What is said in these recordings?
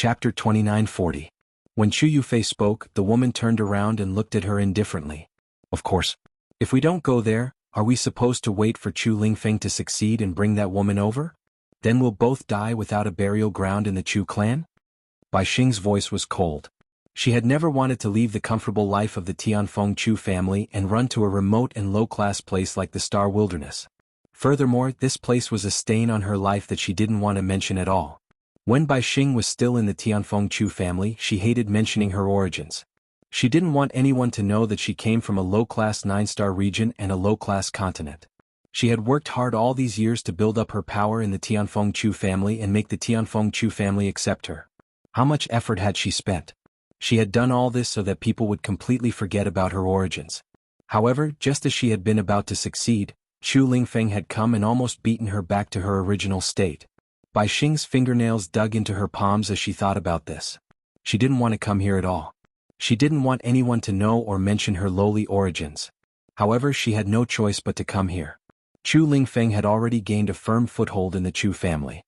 Chapter 2940. When Chu Yufei spoke, the woman turned around and looked at her indifferently. Of course. If we don't go there, are we supposed to wait for Chu Lingfeng to succeed and bring that woman over? Then we'll both die without a burial ground in the Chu clan? Bai Xing's voice was cold. She had never wanted to leave the comfortable life of the Tianfeng Chu family and run to a remote and low-class place like the Star Wilderness. Furthermore, this place was a stain on her life that she didn't want to mention at all. When Bai Xing was still in the Tianfeng Chu family, she hated mentioning her origins. She didn't want anyone to know that she came from a low-class 9-star region and a low-class continent. She had worked hard all these years to build up her power in the Tianfeng Chu family and make the Tianfeng Chu family accept her. How much effort had she spent? She had done all this so that people would completely forget about her origins. However, just as she had been about to succeed, Chu Lingfeng had come and almost beaten her back to her original state. Bai Xing's fingernails dug into her palms as she thought about this. She didn't want to come here at all. She didn't want anyone to know or mention her lowly origins. However, she had no choice but to come here. Chu Lingfeng had already gained a firm foothold in the Chu family.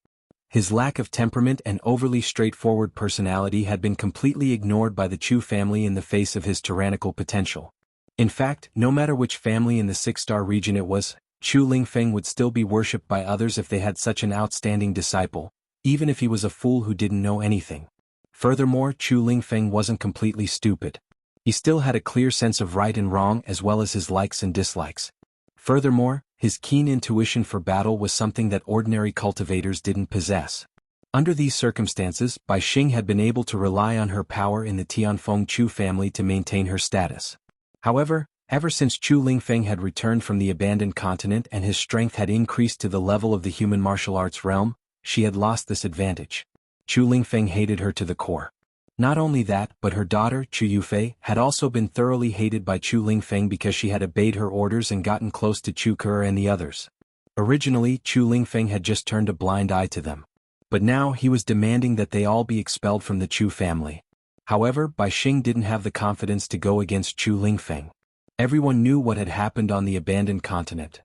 His lack of temperament and overly straightforward personality had been completely ignored by the Chu family in the face of his tyrannical potential. In fact, no matter which family in the 6-star region it was, Chu Lingfeng would still be worshipped by others if they had such an outstanding disciple, even if he was a fool who didn't know anything. Furthermore, Chu Lingfeng wasn't completely stupid. He still had a clear sense of right and wrong as well as his likes and dislikes. Furthermore, his keen intuition for battle was something that ordinary cultivators didn't possess. Under these circumstances, Bai Xing had been able to rely on her power in the Tianfeng Chu family to maintain her status. However, ever since Chu Lingfeng had returned from the abandoned continent and his strength had increased to the level of the human martial arts realm, she had lost this advantage. Chu Lingfeng hated her to the core. Not only that, but her daughter, Chu Yufei, had also been thoroughly hated by Chu Lingfeng because she had obeyed her orders and gotten close to Chu Ke and the others. Originally, Chu Lingfeng had just turned a blind eye to them. But now he was demanding that they all be expelled from the Chu family. However, Bai Xing didn't have the confidence to go against Chu Lingfeng. Everyone knew what had happened on the abandoned continent.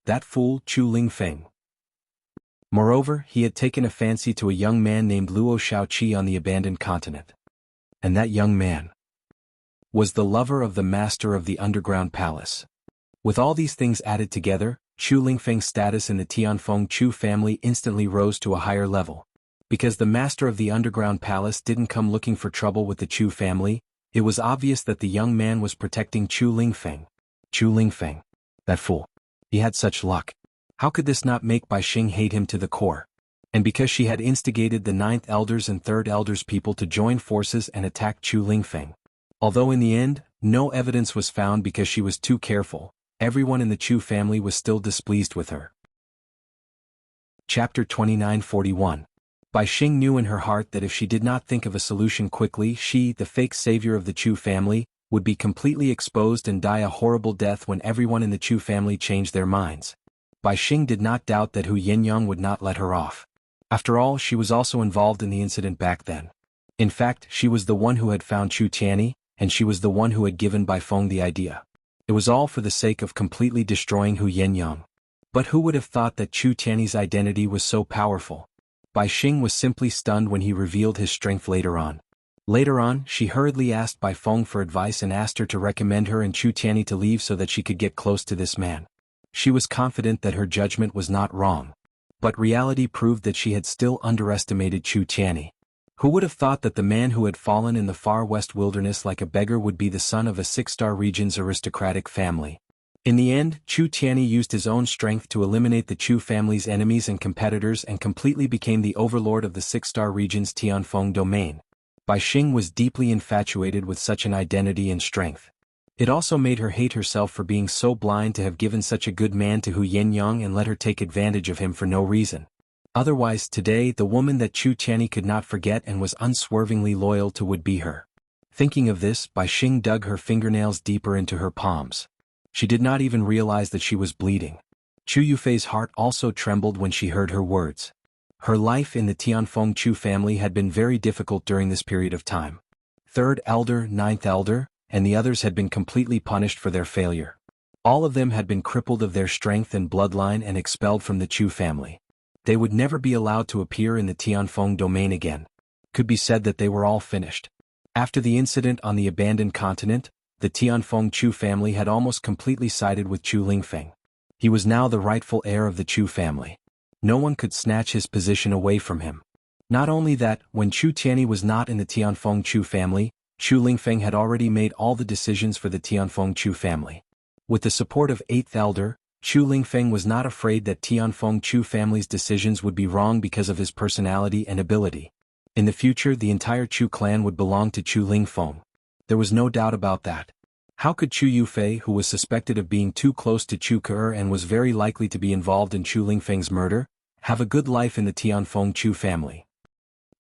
That fool, Chu Lingfeng. Moreover, he had taken a fancy to a young man named Luo Shaoqi on the abandoned continent. And that young man was the lover of the master of the underground palace. With all these things added together, Chu Lingfeng's status in the Tianfeng Chu family instantly rose to a higher level. Because the master of the underground palace didn't come looking for trouble with the Chu family, it was obvious that the young man was protecting Chu Lingfeng. Chu Lingfeng. That fool. He had such luck. How could this not make Bai Xing hate him to the core? And because she had instigated the 9th Elders and 3rd Elders people to join forces and attack Chu Lingfeng. Although in the end, no evidence was found because she was too careful, everyone in the Chu family was still displeased with her. Chapter 2941. Bai Xing knew in her heart that if she did not think of a solution quickly, she, the fake savior of the Chu family, would be completely exposed and die a horrible death when everyone in the Chu family changed their minds. Bai Xing did not doubt that Hu Yinyang would not let her off. After all, she was also involved in the incident back then. In fact, she was the one who had found Chu Tianyi, and she was the one who had given Bai Feng the idea. It was all for the sake of completely destroying Hu Yinyang. But who would have thought that Chu Tianyi's identity was so powerful? Bai Xing was simply stunned when he revealed his strength later on. Later on, she hurriedly asked Bai Feng for advice and asked her to recommend her and Chu Tianyi to leave so that she could get close to this man. She was confident that her judgment was not wrong. But reality proved that she had still underestimated Chu Tianyi. Who would have thought that the man who had fallen in the far west wilderness like a beggar would be the son of a 6-star region's aristocratic family? In the end, Chu Tianyi used his own strength to eliminate the Chu family's enemies and competitors and completely became the overlord of the 6-star region's Tianfeng domain. Bai Xing was deeply infatuated with such an identity and strength. It also made her hate herself for being so blind to have given such a good man to Hu Yinyang and let her take advantage of him for no reason. Otherwise, today the woman that Chu Tianyi could not forget and was unswervingly loyal to would be her. Thinking of this, Bai Xing dug her fingernails deeper into her palms. She did not even realize that she was bleeding. Chu Yufei's heart also trembled when she heard her words. Her life in the Tianfeng Chu family had been very difficult during this period of time. 3rd Elder, 9th Elder, and the others had been completely punished for their failure. All of them had been crippled of their strength and bloodline and expelled from the Chu family. They would never be allowed to appear in the Tianfeng domain again. Could be said that they were all finished. After the incident on the abandoned continent, the Tianfeng Chu family had almost completely sided with Chu Lingfeng. He was now the rightful heir of the Chu family. No one could snatch his position away from him. Not only that, when Chu Tianyi was not in the Tianfeng Chu family, Chu Lingfeng had already made all the decisions for the Tianfeng Chu family. With the support of 8th Elder, Chu Lingfeng was not afraid that Tianfeng Chu family's decisions would be wrong because of his personality and ability. In the future, the entire Chu clan would belong to Chu Lingfeng. There was no doubt about that. How could Chu Yufei, who was suspected of being too close to Chu Ke and was very likely to be involved in Chu Lingfeng's murder, have a good life in the Tianfeng Chu family?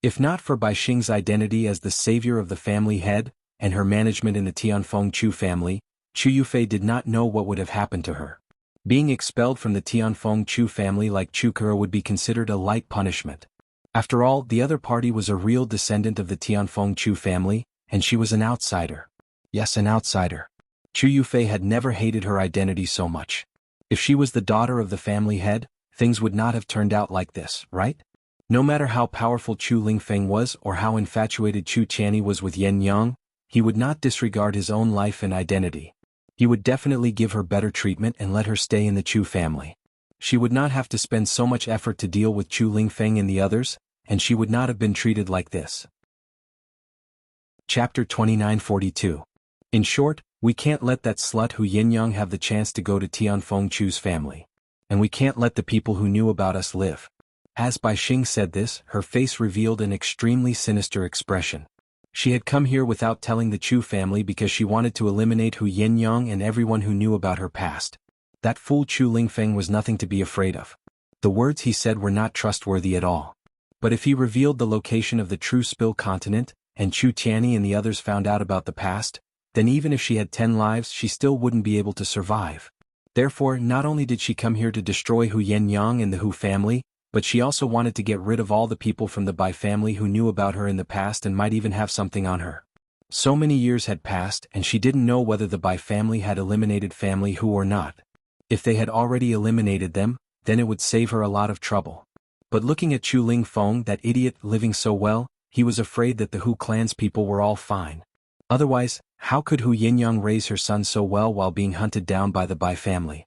If not for Bai Xing's identity as the savior of the family head, and her management in the Tianfeng Chu family, Chu Yufei did not know what would have happened to her. Being expelled from the Tianfeng Chu family like Chu Ke would be considered a light punishment. After all, the other party was a real descendant of the Tianfeng Chu family, and she was an outsider. Yes, an outsider. Chu Yufei had never hated her identity so much. If she was the daughter of the family head, things would not have turned out like this, right? No matter how powerful Chu Lingfeng was or how infatuated Chu Tianyi was with Yen Yang, he would not disregard his own life and identity. He would definitely give her better treatment and let her stay in the Chu family. She would not have to spend so much effort to deal with Chu Lingfeng and the others, and she would not have been treated like this. Chapter 2942. In short, we can't let that slut Hu Yinyang have the chance to go to Tianfeng Chu's family. And we can't let the people who knew about us live. As Bai Xing said this, her face revealed an extremely sinister expression. She had come here without telling the Chu family because she wanted to eliminate Hu Yinyang and everyone who knew about her past. That fool Chu Lingfeng was nothing to be afraid of. The words he said were not trustworthy at all. But if he revealed the location of the true Spill continent, and Chu Tianyi and the others found out about the past, then even if she had 10 lives she still wouldn't be able to survive. Therefore, not only did she come here to destroy Hu Yinyang and the Hu family, but she also wanted to get rid of all the people from the Bai family who knew about her in the past and might even have something on her. So many years had passed and she didn't know whether the Bai family had eliminated family Hu or not. If they had already eliminated them, then it would save her a lot of trouble. But looking at Chu Lingfeng, that idiot, living so well, he was afraid that the Hu clan's people were all fine. Otherwise, how could Hu Yinyang raise her son so well while being hunted down by the Bai family?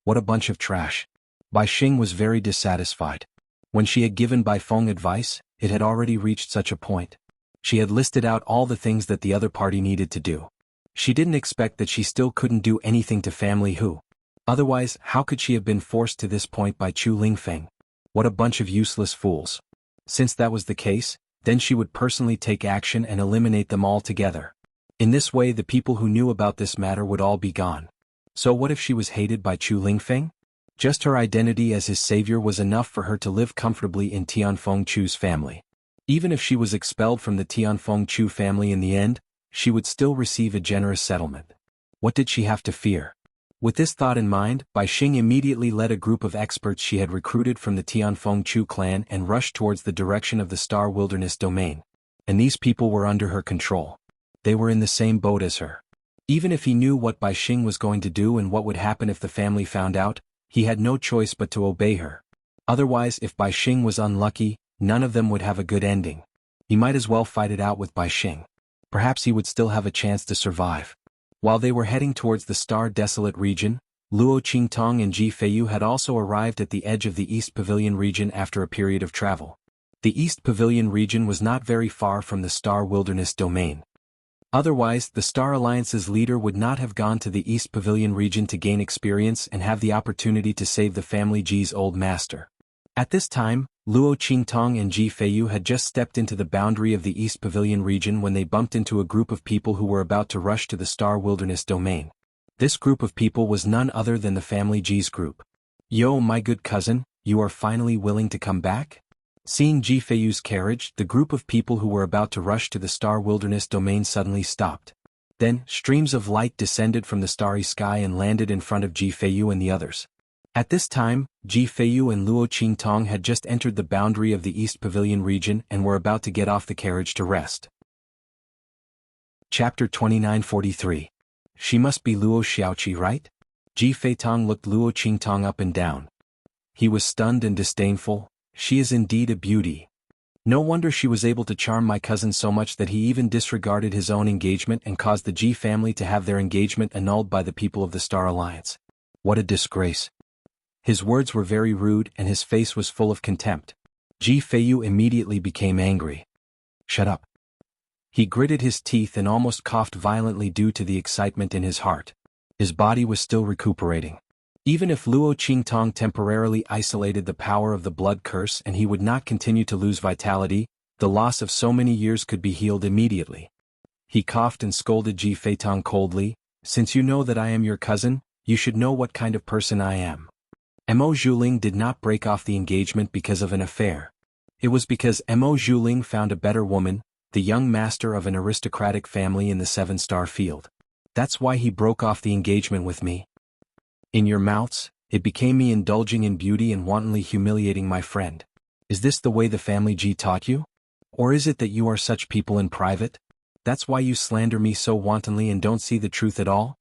What a bunch of trash. Bai Xing was very dissatisfied. When she had given Bai Feng advice, it had already reached such a point. She had listed out all the things that the other party needed to do. She didn't expect that she still couldn't do anything to family Hu. Otherwise, how could she have been forced to this point by Chu Lingfeng? What a bunch of useless fools. Since that was the case, then she would personally take action and eliminate them all together. In this way the people who knew about this matter would all be gone. So what if she was hated by Chu Lingfeng? Just her identity as his savior was enough for her to live comfortably in Tianfeng Chu's family. Even if she was expelled from the Tianfeng Chu family in the end, she would still receive a generous settlement. What did she have to fear? With this thought in mind, Bai Xing immediately led a group of experts she had recruited from the Tianfeng Chu clan and rushed towards the direction of the Star Wilderness domain. And these people were under her control. They were in the same boat as her. Even if he knew what Bai Xing was going to do and what would happen if the family found out, he had no choice but to obey her. Otherwise, if Bai Xing was unlucky, none of them would have a good ending. He might as well fight it out with Bai Xing. Perhaps he would still have a chance to survive. While they were heading towards the Star Desolate region, Luo Qingtong and Ji Feiyu had also arrived at the edge of the East Pavilion region after a period of travel. The East Pavilion region was not very far from the Star Wilderness domain. Otherwise, the Star Alliance's leader would not have gone to the East Pavilion region to gain experience and have the opportunity to save the family Ji's old master. At this time, Luo Qingtong and Ji Feiyu had just stepped into the boundary of the East Pavilion region when they bumped into a group of people who were about to rush to the Star Wilderness domain. This group of people was none other than the family Ji's group. "Yo, my good cousin, you are finally willing to come back?" Seeing Ji Feiyu's carriage, the group of people who were about to rush to the Star Wilderness domain suddenly stopped. Then, streams of light descended from the starry sky and landed in front of Ji Feiyu and the others. At this time, Ji Feiyu and Luo Qingtong had just entered the boundary of the East Pavilion region and were about to get off the carriage to rest. Chapter 2943. She must be Luo Xiaoqi, right? Ji Feitong looked Luo Qingtong up and down. He was stunned and disdainful. She is indeed a beauty. No wonder she was able to charm my cousin so much that he even disregarded his own engagement and caused the Ji family to have their engagement annulled by the people of the Star Alliance. What a disgrace. His words were very rude and his face was full of contempt. Ji Feiyu immediately became angry. Shut up. He gritted his teeth and almost coughed violently due to the excitement in his heart. His body was still recuperating. Even if Luo Qingtong temporarily isolated the power of the blood curse and he would not continue to lose vitality, the loss of so many years could be healed immediately. He coughed and scolded Ji Feitong coldly, "Since you know that I am your cousin, you should know what kind of person I am." Mo Zhuling did not break off the engagement because of an affair. It was because Mo Zhuling found a better woman, the young master of an aristocratic family in the 7-star field. That's why he broke off the engagement with me. In your mouths, it became me indulging in beauty and wantonly humiliating my friend. Is this the way the family Ji taught you? Or is it that you are such people in private? That's why you slander me so wantonly and don't see the truth at all?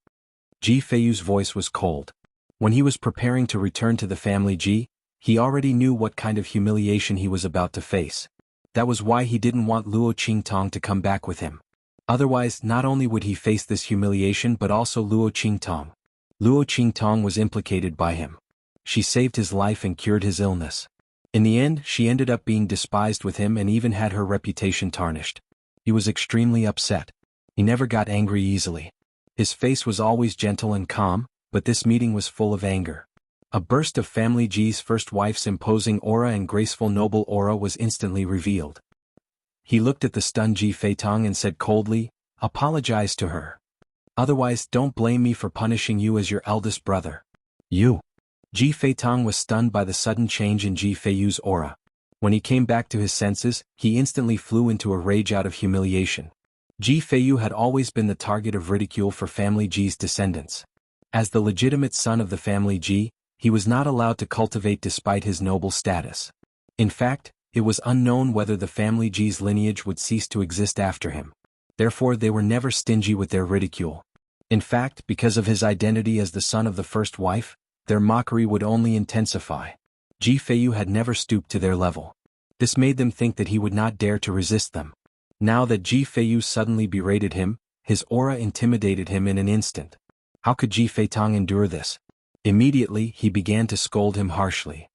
Ji Feiyu's voice was cold. When he was preparing to return to the family Ji, he already knew what kind of humiliation he was about to face. That was why he didn't want Luo Qingtong to come back with him. Otherwise, not only would he face this humiliation but also Luo Qingtong. Luo Qingtong was implicated by him. She saved his life and cured his illness. In the end, she ended up being despised with him and even had her reputation tarnished. He was extremely upset. He never got angry easily. His face was always gentle and calm, but this meeting was full of anger. A burst of family Ji's first wife's imposing aura and graceful noble aura was instantly revealed. He looked at the stunned Ji Feitong and said coldly, "Apologize to her. Otherwise, don't blame me for punishing you as your eldest brother." You. Ji Feitong was stunned by the sudden change in Ji Feiyu's aura. When he came back to his senses, he instantly flew into a rage out of humiliation. Ji Feiyu had always been the target of ridicule for family Ji's descendants. As the legitimate son of the family Ji, he was not allowed to cultivate despite his noble status. In fact, it was unknown whether the family Ji's lineage would cease to exist after him. Therefore they were never stingy with their ridicule. In fact, because of his identity as the son of the first wife, their mockery would only intensify. Ji Feiyu had never stooped to their level. This made them think that he would not dare to resist them. Now that Ji Feiyu suddenly berated him, his aura intimidated him in an instant. How could Ji Feitong endure this? Immediately, he began to scold him harshly.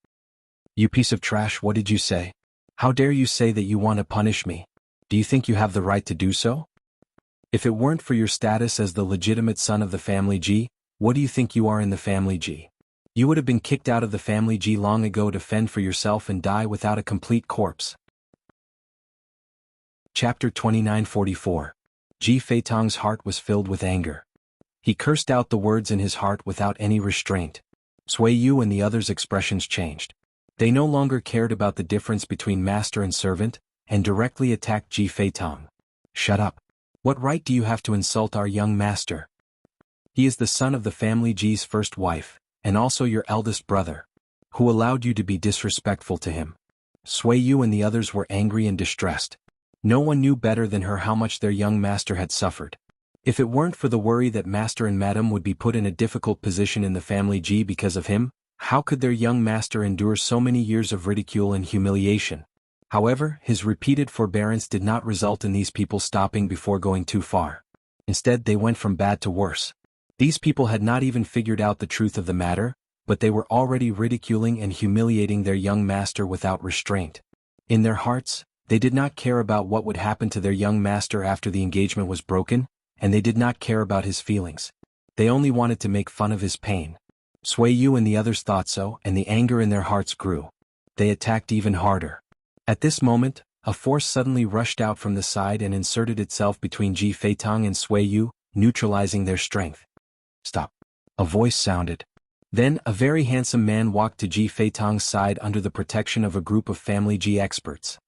"You piece of trash, what did you say? How dare you say that you want to punish me? Do you think you have the right to do so? If it weren't for your status as the legitimate son of the family Ji, what do you think you are in the family Ji? You would have been kicked out of the family Ji long ago to fend for yourself and die without a complete corpse." Chapter 2944. Ji Feitong's heart was filled with anger. He cursed out the words in his heart without any restraint. Sui Yu and the others' expressions changed. They no longer cared about the difference between master and servant, and directly attacked Ji Feitong. "Shut up. What right do you have to insult our young master? He is the son of the family Ji's first wife, and also your eldest brother. Who allowed you to be disrespectful to him?" Sui Yu and the others were angry and distressed. No one knew better than her how much their young master had suffered. If it weren't for the worry that master and madam would be put in a difficult position in the family Ji because of him, how could their young master endure so many years of ridicule and humiliation? However, his repeated forbearance did not result in these people stopping before going too far. Instead, they went from bad to worse. These people had not even figured out the truth of the matter, but they were already ridiculing and humiliating their young master without restraint. In their hearts, they did not care about what would happen to their young master after the engagement was broken, and they did not care about his feelings. They only wanted to make fun of his pain. Sui Yu and the others thought so, and the anger in their hearts grew. They attacked even harder. At this moment, a force suddenly rushed out from the side and inserted itself between Ji Feitong and Sui Yu, neutralizing their strength. "Stop." A voice sounded. Then, a very handsome man walked to Ji Feitong's side under the protection of a group of family Ji experts.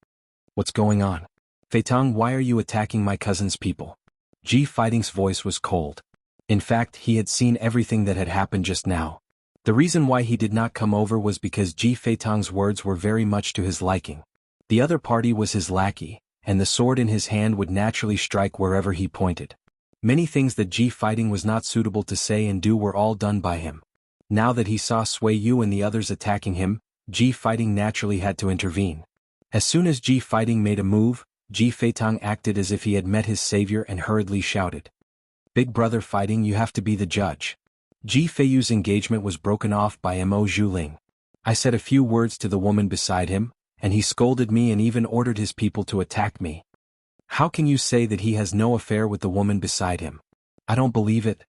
"What's going on? Feitong, why are you attacking my cousin's people?" Ji Fighting's voice was cold. In fact, he had seen everything that had happened just now. The reason why he did not come over was because Ji Feitong's words were very much to his liking. The other party was his lackey, and the sword in his hand would naturally strike wherever he pointed. Many things that Ji Fighting was not suitable to say and do were all done by him. Now that he saw Sui Yu and the others attacking him, Ji Fighting naturally had to intervene. As soon as Ji Fighting made a move, Ji Feitong acted as if he had met his savior and hurriedly shouted. Big brother Fighting, you have to be the judge. Ji Feiyu's engagement was broken off by Mo Zhuling. I said a few words to the woman beside him, and he scolded me and even ordered his people to attack me. How can you say that he has no affair with the woman beside him? I don't believe it.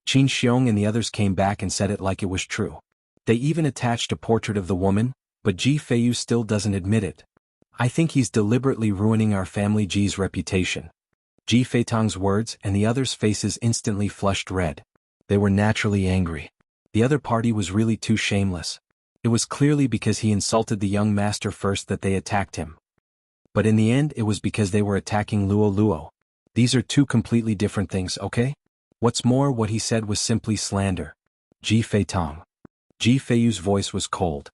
Qin Xiong and the others came back and said it like it was true. They even attached a portrait of the woman, but Ji Feiyu still doesn't admit it. I think he's deliberately ruining our family Ji's reputation. Ji Feitong's words and the others' faces instantly flushed red. They were naturally angry. The other party was really too shameless. It was clearly because he insulted the young master first that they attacked him. But in the end it was because they were attacking Luo Luo. These are two completely different things, okay? What's more, what he said was simply slander. Ji Feitong. Ji Feiyu's voice was cold.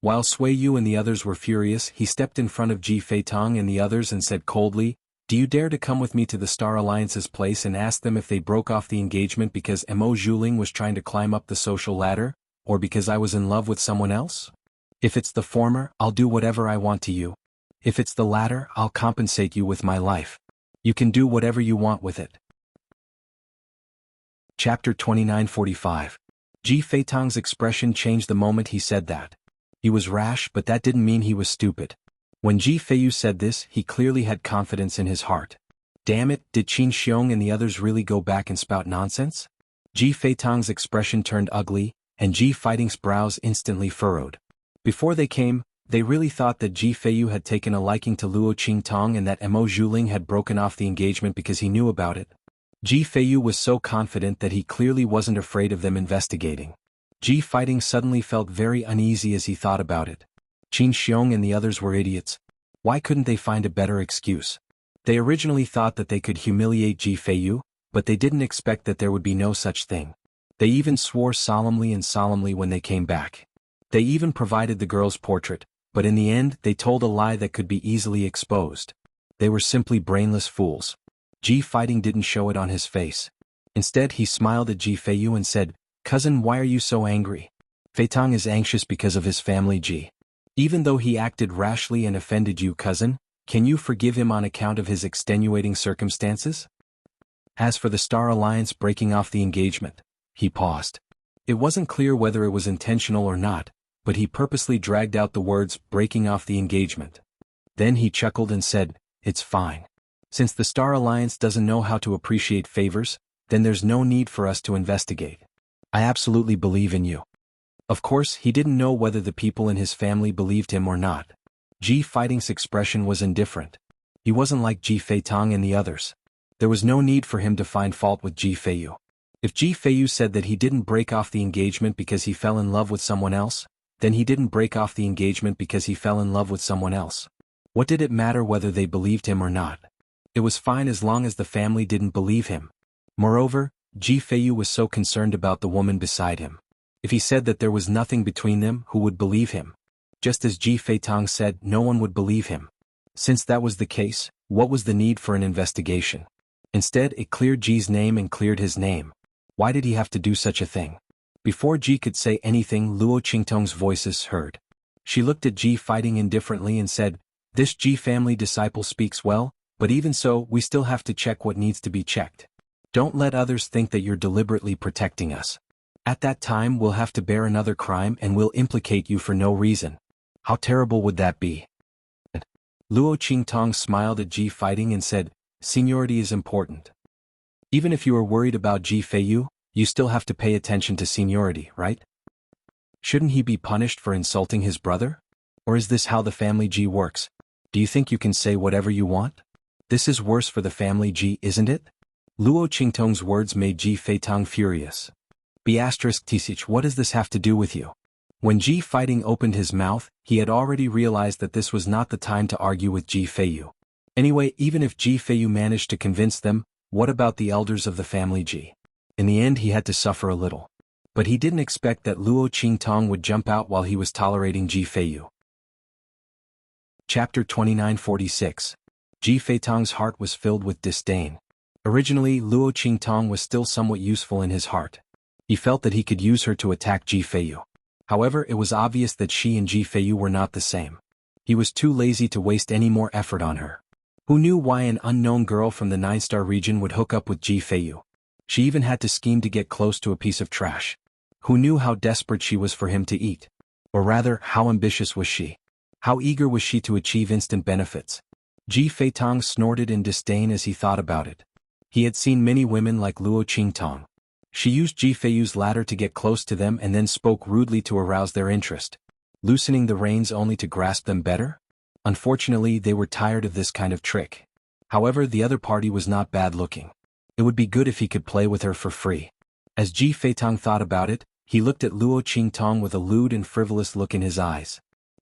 While Sui Yu and the others were furious, he stepped in front of Ji Feitong and the others and said coldly, "Do you dare to come with me to the Star Alliance's place and ask them if they broke off the engagement because Mo Zhuling was trying to climb up the social ladder, or because I was in love with someone else? If it's the former, I'll do whatever I want to you. If it's the latter, I'll compensate you with my life. You can do whatever you want with it." Chapter 2945. Ji Feitong's expression changed the moment he said that. He was rash, but that didn't mean he was stupid. When Ji Feiyu said this, he clearly had confidence in his heart. Damn it, did Qin Xiong and the others really go back and spout nonsense? Ji Feitong's expression turned ugly, and Ji Fighting's brows instantly furrowed. Before they came, they really thought that Ji Feiyu had taken a liking to Luo Qingtong and that Mo Zhuling had broken off the engagement because he knew about it. Ji Feiyu was so confident that he clearly wasn't afraid of them investigating. Ji Fighting suddenly felt very uneasy as he thought about it. Qin Xiong and the others were idiots. Why couldn't they find a better excuse? They originally thought that they could humiliate Ji Feiyu, but they didn't expect that there would be no such thing. They even swore solemnly when they came back. They even provided the girl's portrait, but in the end they told a lie that could be easily exposed. They were simply brainless fools. Ji Fighting didn't show it on his face. Instead he smiled at Ji Feiyu and said, "Cousin, why are you so angry?" Feitong is anxious because of his family Ji. Even though he acted rashly and offended you, cousin, can you forgive him on account of his extenuating circumstances? As for the Star Alliance breaking off the engagement, he paused. It wasn't clear whether it was intentional or not, but he purposely dragged out the words breaking off the engagement. Then he chuckled and said, "It's fine. Since the Star Alliance doesn't know how to appreciate favors, then there's no need for us to investigate. I absolutely believe in you." Of course, he didn't know whether the people in his family believed him or not. Ji Fighting's expression was indifferent. He wasn't like Ji Feitong and the others. There was no need for him to find fault with Ji Feiyu. If Ji Feiyu said that he didn't break off the engagement because he fell in love with someone else, then he didn't break off the engagement because he fell in love with someone else. What did it matter whether they believed him or not? It was fine as long as the family didn't believe him. Moreover, Ji Feiyu was so concerned about the woman beside him. If he said that there was nothing between them, who would believe him? Just as Ji Feitong said, no one would believe him. Since that was the case, what was the need for an investigation? Instead, it cleared Ji's name and cleared his name. Why did he have to do such a thing? Before Ji could say anything, Luo Qingtong's voices heard. She looked at Ji Fighting indifferently and said, "This Ji family disciple speaks well, but even so, we still have to check what needs to be checked. Don't let others think that you're deliberately protecting us. At that time we'll have to bear another crime and we'll implicate you for no reason. How terrible would that be?" Luo Qingtong smiled at Ji Fighting and said, "Seniority is important. Even if you are worried about Ji Feiyu, you still have to pay attention to seniority, right? Shouldn't he be punished for insulting his brother? Or is this how the family Ji works? Do you think you can say whatever you want? This is worse for the family Ji, isn't it?" Luo Qingtong's words made Ji Feitong furious. Deceit, what does this have to do with you? When Ji Fighting opened his mouth, he had already realized that this was not the time to argue with Ji Feiyu. Anyway, even if Ji Feiyu managed to convince them, what about the elders of the family Ji? In the end he had to suffer a little. But he didn't expect that Luo Qingtong would jump out while he was tolerating Ji Feiyu. Chapter 2946. Ji Feitong's heart was filled with disdain. Originally, Luo Qingtong was still somewhat useful in his heart. He felt that he could use her to attack Ji Feiyu. However, it was obvious that she and Ji Feiyu were not the same. He was too lazy to waste any more effort on her. Who knew why an unknown girl from the 9-star region would hook up with Ji Feiyu? She even had to scheme to get close to a piece of trash. Who knew how desperate she was for him to eat? Or rather, how ambitious was she? How eager was she to achieve instant benefits? Ji Feitong snorted in disdain as he thought about it. He had seen many women like Luo Qingtong. She used Ji Feiyu's ladder to get close to them and then spoke rudely to arouse their interest, loosening the reins only to grasp them better? Unfortunately, they were tired of this kind of trick. However, the other party was not bad looking. It would be good if he could play with her for free. As Ji Feitong thought about it, he looked at Luo Qingtong with a lewd and frivolous look in his eyes.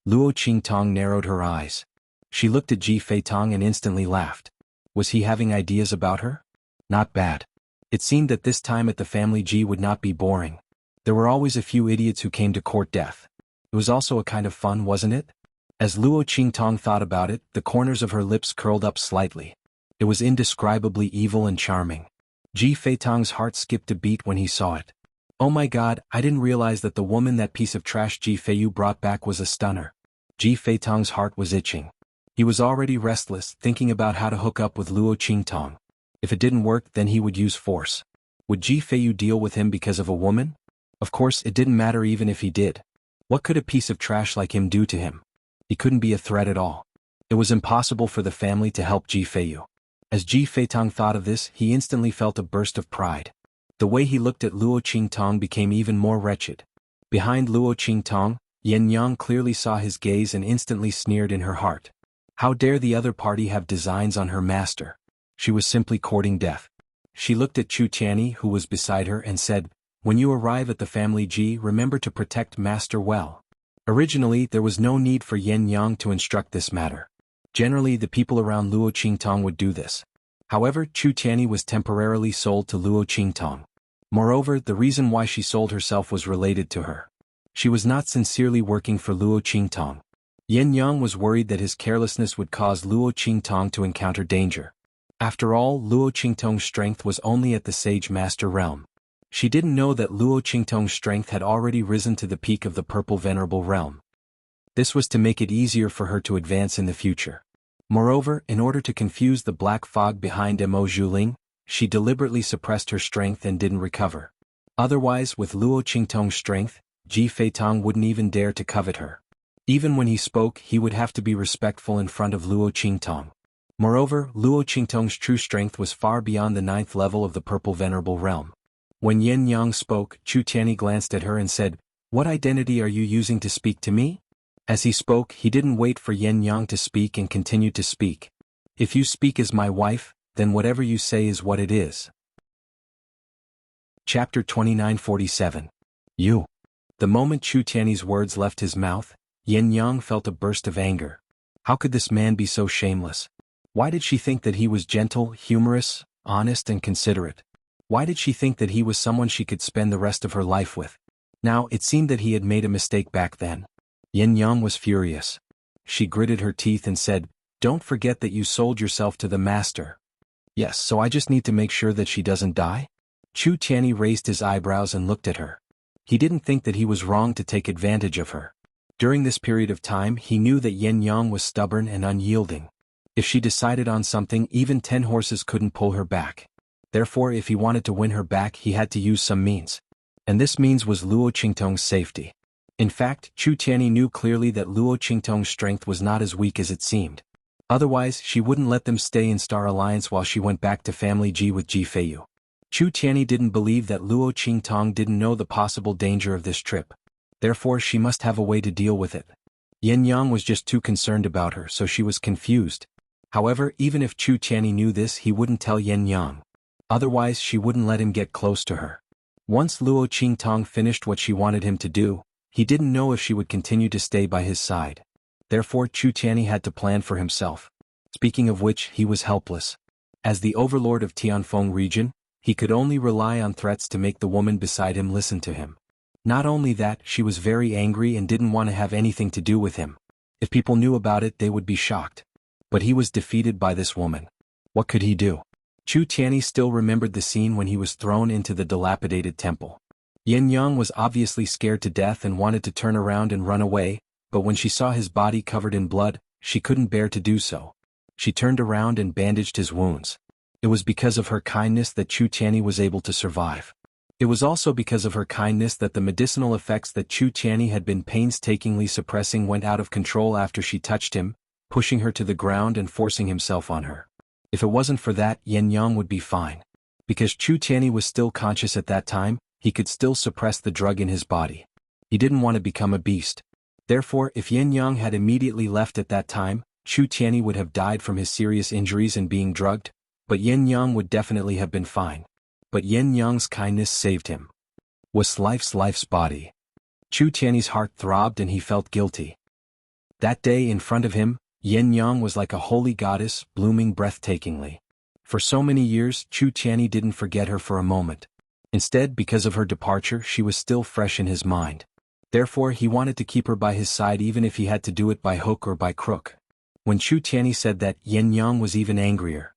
Luo Qingtong narrowed her eyes. She looked at Ji Feitong and instantly laughed. Was he having ideas about her? Not bad. It seemed that this time at the family Ji would not be boring. There were always a few idiots who came to court death. It was also a kind of fun, wasn't it? As Luo Qingtong thought about it, the corners of her lips curled up slightly. It was indescribably evil and charming. Ji Feitong's heart skipped a beat when he saw it. Oh my god, I didn't realize that the woman that piece of trash Ji Feiyu brought back was a stunner. Ji Feitong's heart was itching. He was already restless, thinking about how to hook up with Luo Qingtong. If it didn't work, then he would use force. Would Ji Feiyu deal with him because of a woman? Of course, it didn't matter even if he did. What could a piece of trash like him do to him? He couldn't be a threat at all. It was impossible for the family to help Ji Feiyu. As Ji Feitong thought of this, he instantly felt a burst of pride. The way he looked at Luo Qingtong became even more wretched. Behind Luo Qingtong, Yen Yang clearly saw his gaze and instantly sneered in her heart. How dare the other party have designs on her master? She was simply courting death. She looked at Chu Tianyi, who was beside her, and said, "When you arrive at the family Ji, remember to protect master well." Originally, there was no need for Yen Yang to instruct this matter. Generally, the people around Luo Qingtong would do this. However, Chu Tianyi was temporarily sold to Luo Qingtong. Moreover, the reason why she sold herself was related to her. She was not sincerely working for Luo Qingtong. Yen Yang was worried that his carelessness would cause Luo Qingtong to encounter danger. After all, Luo Qingtong's strength was only at the Sage Master realm. She didn't know that Luo Qingtong's strength had already risen to the peak of the Purple Venerable realm. This was to make it easier for her to advance in the future. Moreover, in order to confuse the black fog behind Mo Zhuling, she deliberately suppressed her strength and didn't recover. Otherwise, with Luo Qingtong's strength, Ji Feitong wouldn't even dare to covet her. Even when he spoke, he would have to be respectful in front of Luo Qingtong. Moreover, Luo Qingtong's true strength was far beyond the 9th level of the Purple Venerable realm. When Yen Yang spoke, Chu Tianyi glanced at her and said, "What identity are you using to speak to me?" As he spoke, he didn't wait for Yen Yang to speak and continued to speak. "If you speak as my wife, then whatever you say is what it is." Chapter 2947. You. The moment Chu Tianyi's words left his mouth, Yen Yang felt a burst of anger. How could this man be so shameless? Why did she think that he was gentle, humorous, honest and considerate? Why did she think that he was someone she could spend the rest of her life with? Now, it seemed that he had made a mistake back then. Yen Yang was furious. She gritted her teeth and said, "Don't forget that you sold yourself to the master." "Yes, so I just need to make sure that she doesn't die?" Chu Tianyi raised his eyebrows and looked at her. He didn't think that he was wrong to take advantage of her. During this period of time, he knew that Yen Yang was stubborn and unyielding. If she decided on something, even 10 horses couldn't pull her back. Therefore, if he wanted to win her back, he had to use some means. And this means was Luo Qingtong's safety. In fact, Chu Tianyi knew clearly that Luo Qingtong's strength was not as weak as it seemed. Otherwise, she wouldn't let them stay in Star Alliance while she went back to Family Ji with Ji Feiyu. Chu Tianyi didn't believe that Luo Qingtong didn't know the possible danger of this trip. Therefore, she must have a way to deal with it. Yen Yang was just too concerned about her, so she was confused. However, even if Chu Tianyi knew this, he wouldn't tell Yen Yang. Otherwise, she wouldn't let him get close to her. Once Luo Qingtong finished what she wanted him to do, he didn't know if she would continue to stay by his side. Therefore, Chu Tianyi had to plan for himself. Speaking of which, he was helpless. As the overlord of Tianfeng region, he could only rely on threats to make the woman beside him listen to him. Not only that, she was very angry and didn't want to have anything to do with him. If people knew about it, they would be shocked. But he was defeated by this woman. What could he do? Chu Tianyi still remembered the scene when he was thrown into the dilapidated temple. Yen Yang was obviously scared to death and wanted to turn around and run away, but when she saw his body covered in blood, she couldn't bear to do so. She turned around and bandaged his wounds. It was because of her kindness that Chu Tianyi was able to survive. It was also because of her kindness that the medicinal effects that Chu Tianyi had been painstakingly suppressing went out of control after she touched him, pushing her to the ground and forcing himself on her. If it wasn't for that, Xianxia would be fine. Because Chu Tianyi was still conscious at that time, he could still suppress the drug in his body. He didn't want to become a beast. Therefore, if Xianxia had immediately left at that time, Chu Tianyi would have died from his serious injuries and being drugged, but Xianxia would definitely have been fine. But Xianxia's kindness saved him. Was life's body. Chu Tianyi's heart throbbed and he felt guilty. That day in front of him, Xianxia was like a holy goddess, blooming breathtakingly. For so many years, Chu Tianyi didn't forget her for a moment. Instead, because of her departure, she was still fresh in his mind. Therefore, he wanted to keep her by his side even if he had to do it by hook or by crook. When Chu Tianyi said that, Xianxia was even angrier.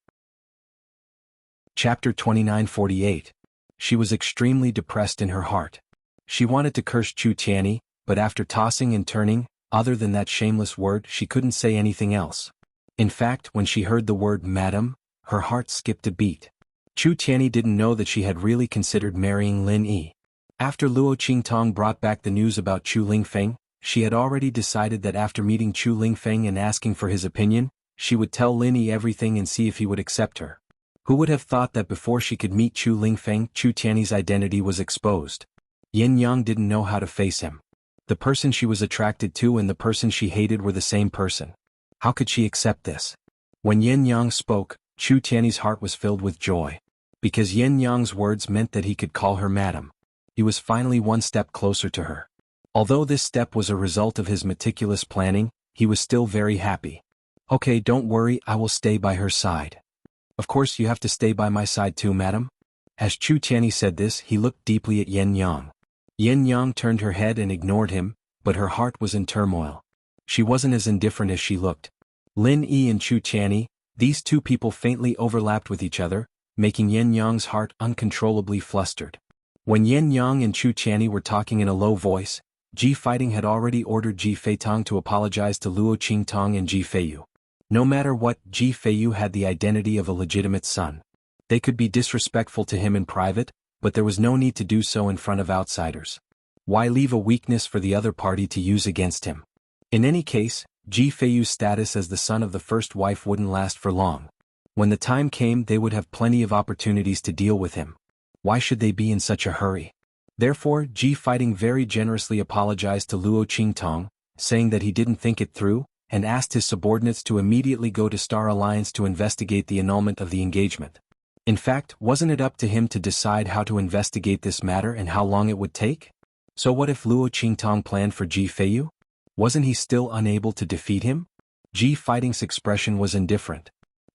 Chapter 2948. She was extremely depressed in her heart. She wanted to curse Chu Tianyi, but after tossing and turning, other than that shameless word, she couldn't say anything else. In fact, when she heard the word madam, her heart skipped a beat. Chu Tianyi didn't know that she had really considered marrying Lin Yi. After Luo Qingtong brought back the news about Chu Lingfeng, she had already decided that after meeting Chu Lingfeng and asking for his opinion, she would tell Lin Yi everything and see if he would accept her. Who would have thought that before she could meet Chu Lingfeng, Chu Tianyi's identity was exposed? Xianxia didn't know how to face him. The person she was attracted to and the person she hated were the same person. How could she accept this? When Xianxia spoke, Chu Tianyi's heart was filled with joy. Because Xianxia's words meant that he could call her madam. He was finally one step closer to her. Although this step was a result of his meticulous planning, he was still very happy. Okay, don't worry, I will stay by her side. Of course you have to stay by my side too, madam. As Chu Tianyi said this, he looked deeply at Xianxia. Xianxia turned her head and ignored him, but her heart was in turmoil. She wasn't as indifferent as she looked. Lin Yi and Chu Tianyi, these two people faintly overlapped with each other, making Xianxia's heart uncontrollably flustered. When Xianxia and Chu Tianyi were talking in a low voice, Ji Fighting had already ordered Ji Feitong to apologize to Luo Qingtong and Ji Feiyu. No matter what, Ji Feiyu had the identity of a legitimate son. They could be disrespectful to him in private, but there was no need to do so in front of outsiders. Why leave a weakness for the other party to use against him? In any case, Ji Feiyu's status as the son of the first wife wouldn't last for long. When the time came, they would have plenty of opportunities to deal with him. Why should they be in such a hurry? Therefore, Ji Fighting very generously apologized to Luo Qingtong, saying that he didn't think it through, and asked his subordinates to immediately go to Star Alliance to investigate the annulment of the engagement. In fact, wasn't it up to him to decide how to investigate this matter and how long it would take? So what if Luo Qingtong planned for Ji Feiyu? Wasn't he still unable to defeat him? Ji Fighting's expression was indifferent.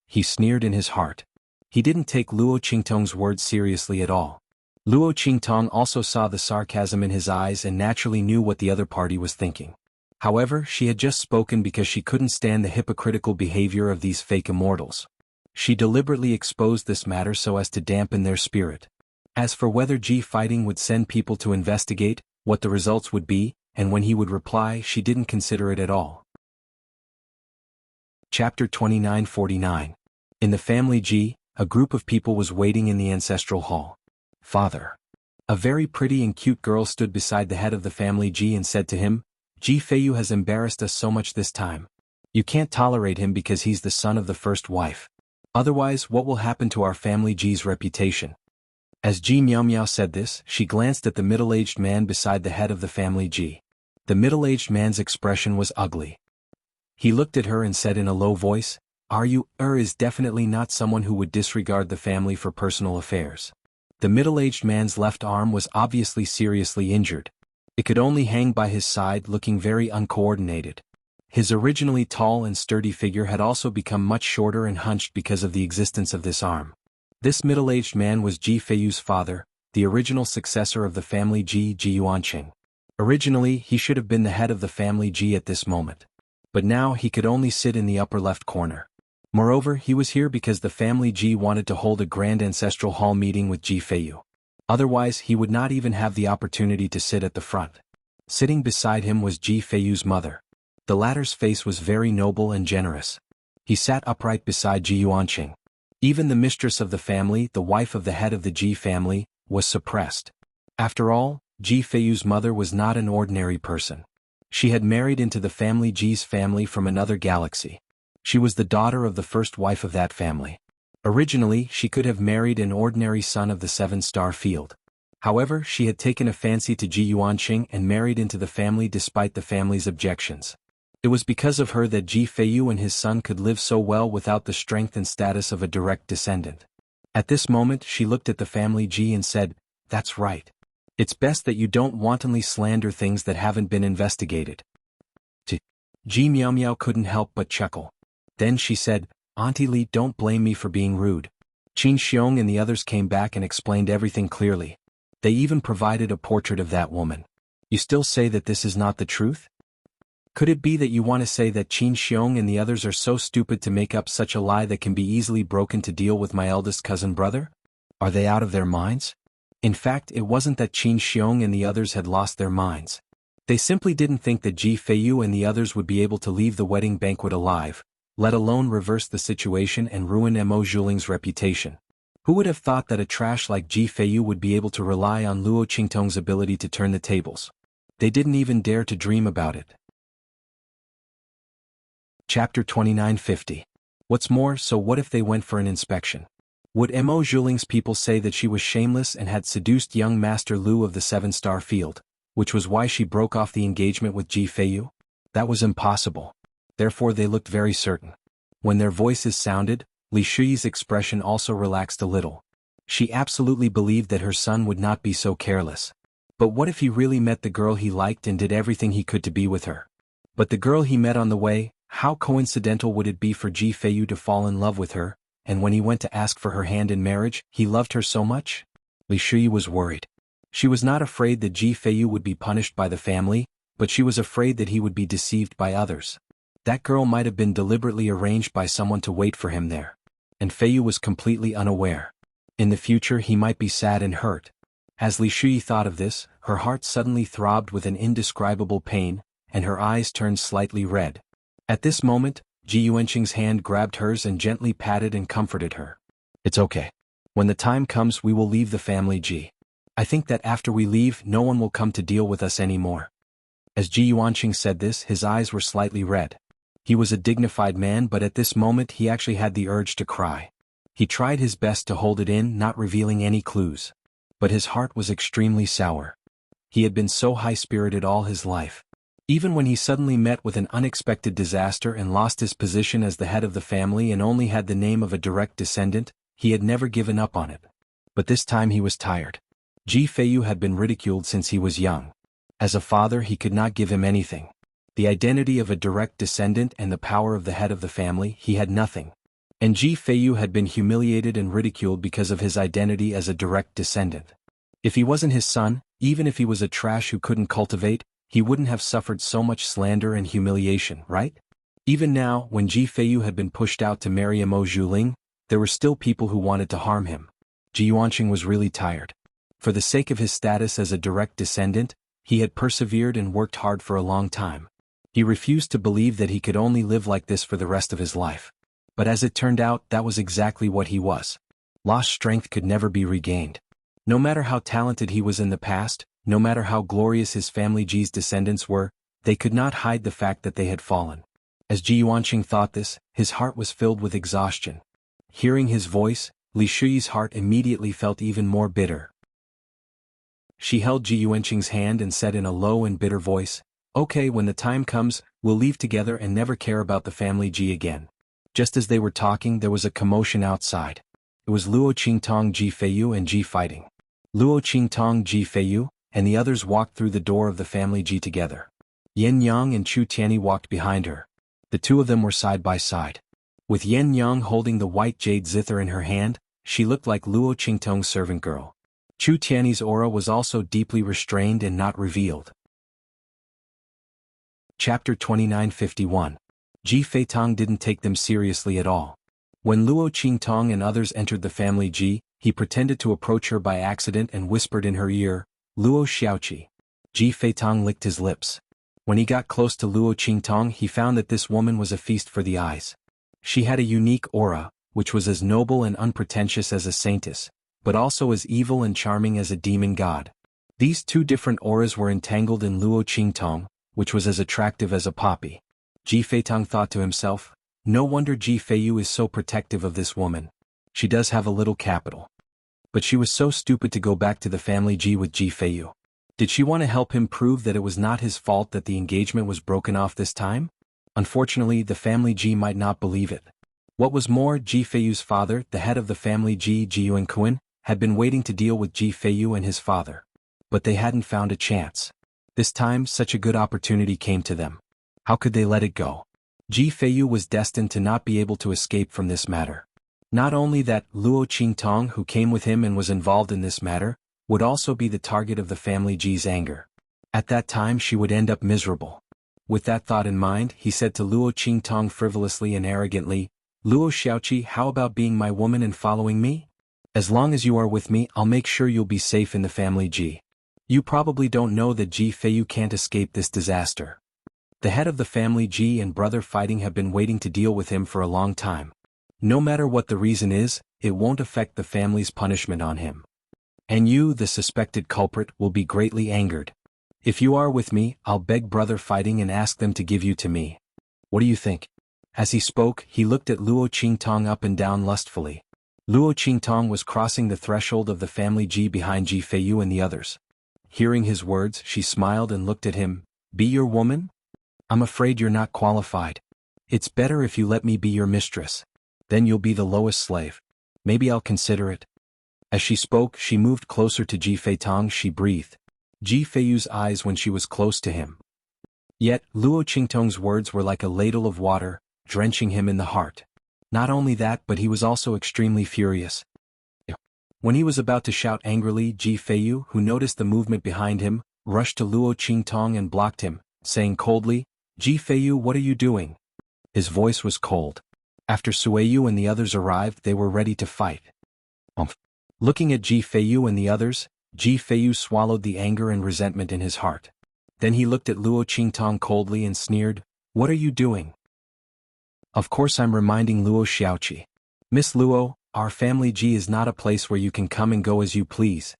He sneered in his heart. He didn't take Luo Qingtong's words seriously at all. Luo Qingtong also saw the sarcasm in his eyes and naturally knew what the other party was thinking. However, she had just spoken because she couldn't stand the hypocritical behavior of these fake immortals. She deliberately exposed this matter so as to dampen their spirit. As for whether Ji Fighting would send people to investigate, what the results would be, and when he would reply, she didn't consider it at all. Chapter 2949. In the family Ji, a group of people was waiting in the ancestral hall. Father. A very pretty and cute girl stood beside the head of the family Ji and said to him, Ji Feiyu has embarrassed us so much this time. You can't tolerate him because he's the son of the first wife. Otherwise, what will happen to our family Ji's reputation? As Ji Miao Miao said this, she glanced at the middle-aged man beside the head of the family Ji. The middle-aged man's expression was ugly. He looked at her and said in a low voice, is definitely not someone who would disregard the family for personal affairs. The middle-aged man's left arm was obviously seriously injured. It could only hang by his side, looking very uncoordinated. His originally tall and sturdy figure had also become much shorter and hunched because of the existence of this arm. This middle-aged man was Ji Feiyu's father, the original successor of the family Ji Yuanqing. Originally, he should have been the head of the family Ji at this moment. But now he could only sit in the upper left corner. Moreover, he was here because the family Ji wanted to hold a grand ancestral hall meeting with Ji Feiyu. Otherwise, he would not even have the opportunity to sit at the front. Sitting beside him was Ji Feiyu's mother. The latter's face was very noble and generous. He sat upright beside Ji Yuanqing. Even the mistress of the family, the wife of the head of the Ji family, was suppressed. After all, Ji Feiyu's mother was not an ordinary person. She had married into the family Ji's family from another galaxy. She was the daughter of the first wife of that family. Originally, she could have married an ordinary son of the seven-star field. However, she had taken a fancy to Ji Yuanqing and married into the family despite the family's objections. It was because of her that Ji Feiyu and his son could live so well without the strength and status of a direct descendant. At this moment she looked at the family Ji and said, "That's right. It's best that you don't wantonly slander things that haven't been investigated." Ji Miao Miao couldn't help but chuckle. Then she said, "Auntie Li, don't blame me for being rude." Qin Xiong and the others came back and explained everything clearly. They even provided a portrait of that woman. "You still say that this is not the truth? Could it be that you want to say that Qin Xiong and the others are so stupid to make up such a lie that can be easily broken to deal with my eldest cousin brother? Are they out of their minds?" In fact, it wasn't that Qin Xiong and the others had lost their minds. They simply didn't think that Ji Feiyu and the others would be able to leave the wedding banquet alive, let alone reverse the situation and ruin Mo Zhuling's reputation. Who would have thought that a trash like Ji Feiyu would be able to rely on Luo Qingtong's ability to turn the tables? They didn't even dare to dream about it. Chapter 2950. What's more, so what if they went for an inspection? Would Mo Zhuling's people say that she was shameless and had seduced young Master Lu of the seven-star field, which was why she broke off the engagement with Ji Feiyu? That was impossible. Therefore they looked very certain. When their voices sounded, Li Shuyi's expression also relaxed a little. She absolutely believed that her son would not be so careless. But what if he really met the girl he liked and did everything he could to be with her? But the girl he met on the way, how coincidental would it be for Ji Feiyu to fall in love with her, and when he went to ask for her hand in marriage, he loved her so much? Li Shuyi was worried. She was not afraid that Ji Feiyu would be punished by the family, but she was afraid that he would be deceived by others. That girl might have been deliberately arranged by someone to wait for him there. And Feiyu was completely unaware. In the future he might be sad and hurt. As Li Shuyi thought of this, her heart suddenly throbbed with an indescribable pain, and her eyes turned slightly red. At this moment, Ji Yuanqing's hand grabbed hers and gently patted and comforted her. "It's okay. When the time comes we will leave the family Ji. I think that after we leave no one will come to deal with us anymore." As Ji Yuanqing said this, his eyes were slightly red. He was a dignified man, but at this moment he actually had the urge to cry. He tried his best to hold it in, not revealing any clues. But his heart was extremely sour. He had been so high-spirited all his life. Even when he suddenly met with an unexpected disaster and lost his position as the head of the family and only had the name of a direct descendant, he had never given up on it. But this time he was tired. Ji Feiyu had been ridiculed since he was young. As a father he could not give him anything. The identity of a direct descendant and the power of the head of the family, he had nothing. And Ji Feiyu had been humiliated and ridiculed because of his identity as a direct descendant. If he wasn't his son, even if he was a trash who couldn't cultivate, he wouldn't have suffered so much slander and humiliation, right? Even now, when Ji Feiyu had been pushed out to marry Mo Zhuling, there were still people who wanted to harm him. Ji Yuanqing was really tired. For the sake of his status as a direct descendant, he had persevered and worked hard for a long time. He refused to believe that he could only live like this for the rest of his life. But as it turned out, that was exactly what he was. Lost strength could never be regained. No matter how talented he was in the past, no matter how glorious his family Ji's descendants were, they could not hide the fact that they had fallen. As Ji Yuanqing thought this, his heart was filled with exhaustion. Hearing his voice, Li Shuyi's heart immediately felt even more bitter. She held Ji Yuanqing's hand and said in a low and bitter voice, "Okay, when the time comes, we'll leave together and never care about the family Ji again." Just as they were talking, there was a commotion outside. It was Luo Qingtong, Ji Feiyu and Ji fighting. Luo Qingtong, Ji Feiyu, and the others walked through the door of the family Ji together. Yan Yang and Chu Tianyi walked behind her. The two of them were side by side. With Yan Yang holding the white jade zither in her hand, she looked like Luo Qingtong's servant girl. Chu Tianyi's aura was also deeply restrained and not revealed. Chapter 2951. Ji Feitong didn't take them seriously at all. When Luo Qingtong and others entered the family Ji, he pretended to approach her by accident and whispered in her ear, "Luo Xiaoqi." Ji Feitong licked his lips. When he got close to Luo Qingtong, he found that this woman was a feast for the eyes. She had a unique aura, which was as noble and unpretentious as a saintess, but also as evil and charming as a demon god. These two different auras were entangled in Luo Qingtong, which was as attractive as a poppy. Ji Feitong thought to himself, no wonder Ji Feiyu is so protective of this woman. She does have a little capital. But she was so stupid to go back to the family Ji with Ji Feiyu. Did she want to help him prove that it was not his fault that the engagement was broken off this time? Unfortunately, the family Ji might not believe it. What was more, Ji Feiyu's father, the head of the family Ji Yuanquan, had been waiting to deal with Ji Feiyu and his father. But they hadn't found a chance. This time, such a good opportunity came to them. How could they let it go? Ji Feiyu was destined to not be able to escape from this matter. Not only that, Luo Qingtong, who came with him and was involved in this matter, would also be the target of the family Ji's anger. At that time she would end up miserable. With that thought in mind, he said to Luo Qingtong frivolously and arrogantly, Luo Xiaoqi, how about being my woman and following me? As long as you are with me, I'll make sure you'll be safe in the family Ji. You probably don't know that Ji Feiyu can't escape this disaster. The head of the family Ji and brother fighting have been waiting to deal with him for a long time. No matter what the reason is, it won't affect the family's punishment on him. And you, the suspected culprit, will be greatly angered. If you are with me, I'll beg brother fighting and ask them to give you to me. What do you think? As he spoke, he looked at Luo Qingtong up and down lustfully. Luo Qingtong was crossing the threshold of the family Ji behind Ji Feiyu and the others. Hearing his words, she smiled and looked at him. Be your woman? I'm afraid you're not qualified. It's better if you let me be your mistress. Then you'll be the lowest slave. Maybe I'll consider it. As she spoke, she moved closer to Ji Feitong. She breathed. Ji Feiyu's eyes when she was close to him. Yet, Luo Qingtong's words were like a ladle of water, drenching him in the heart. Not only that, but he was also extremely furious. When he was about to shout angrily, Ji Feiyu, who noticed the movement behind him, rushed to Luo Qingtong and blocked him, saying coldly, Ji Feiyu, what are you doing? His voice was cold. After Suiyu and the others arrived, they were ready to fight. Looking at Ji Feiyu and the others, Ji Feiyu swallowed the anger and resentment in his heart. Then he looked at Luo Qingtong coldly and sneered, What are you doing? Of course I'm reminding Luo Xiaoqi. Miss Luo, our family Ji is not a place where you can come and go as you please.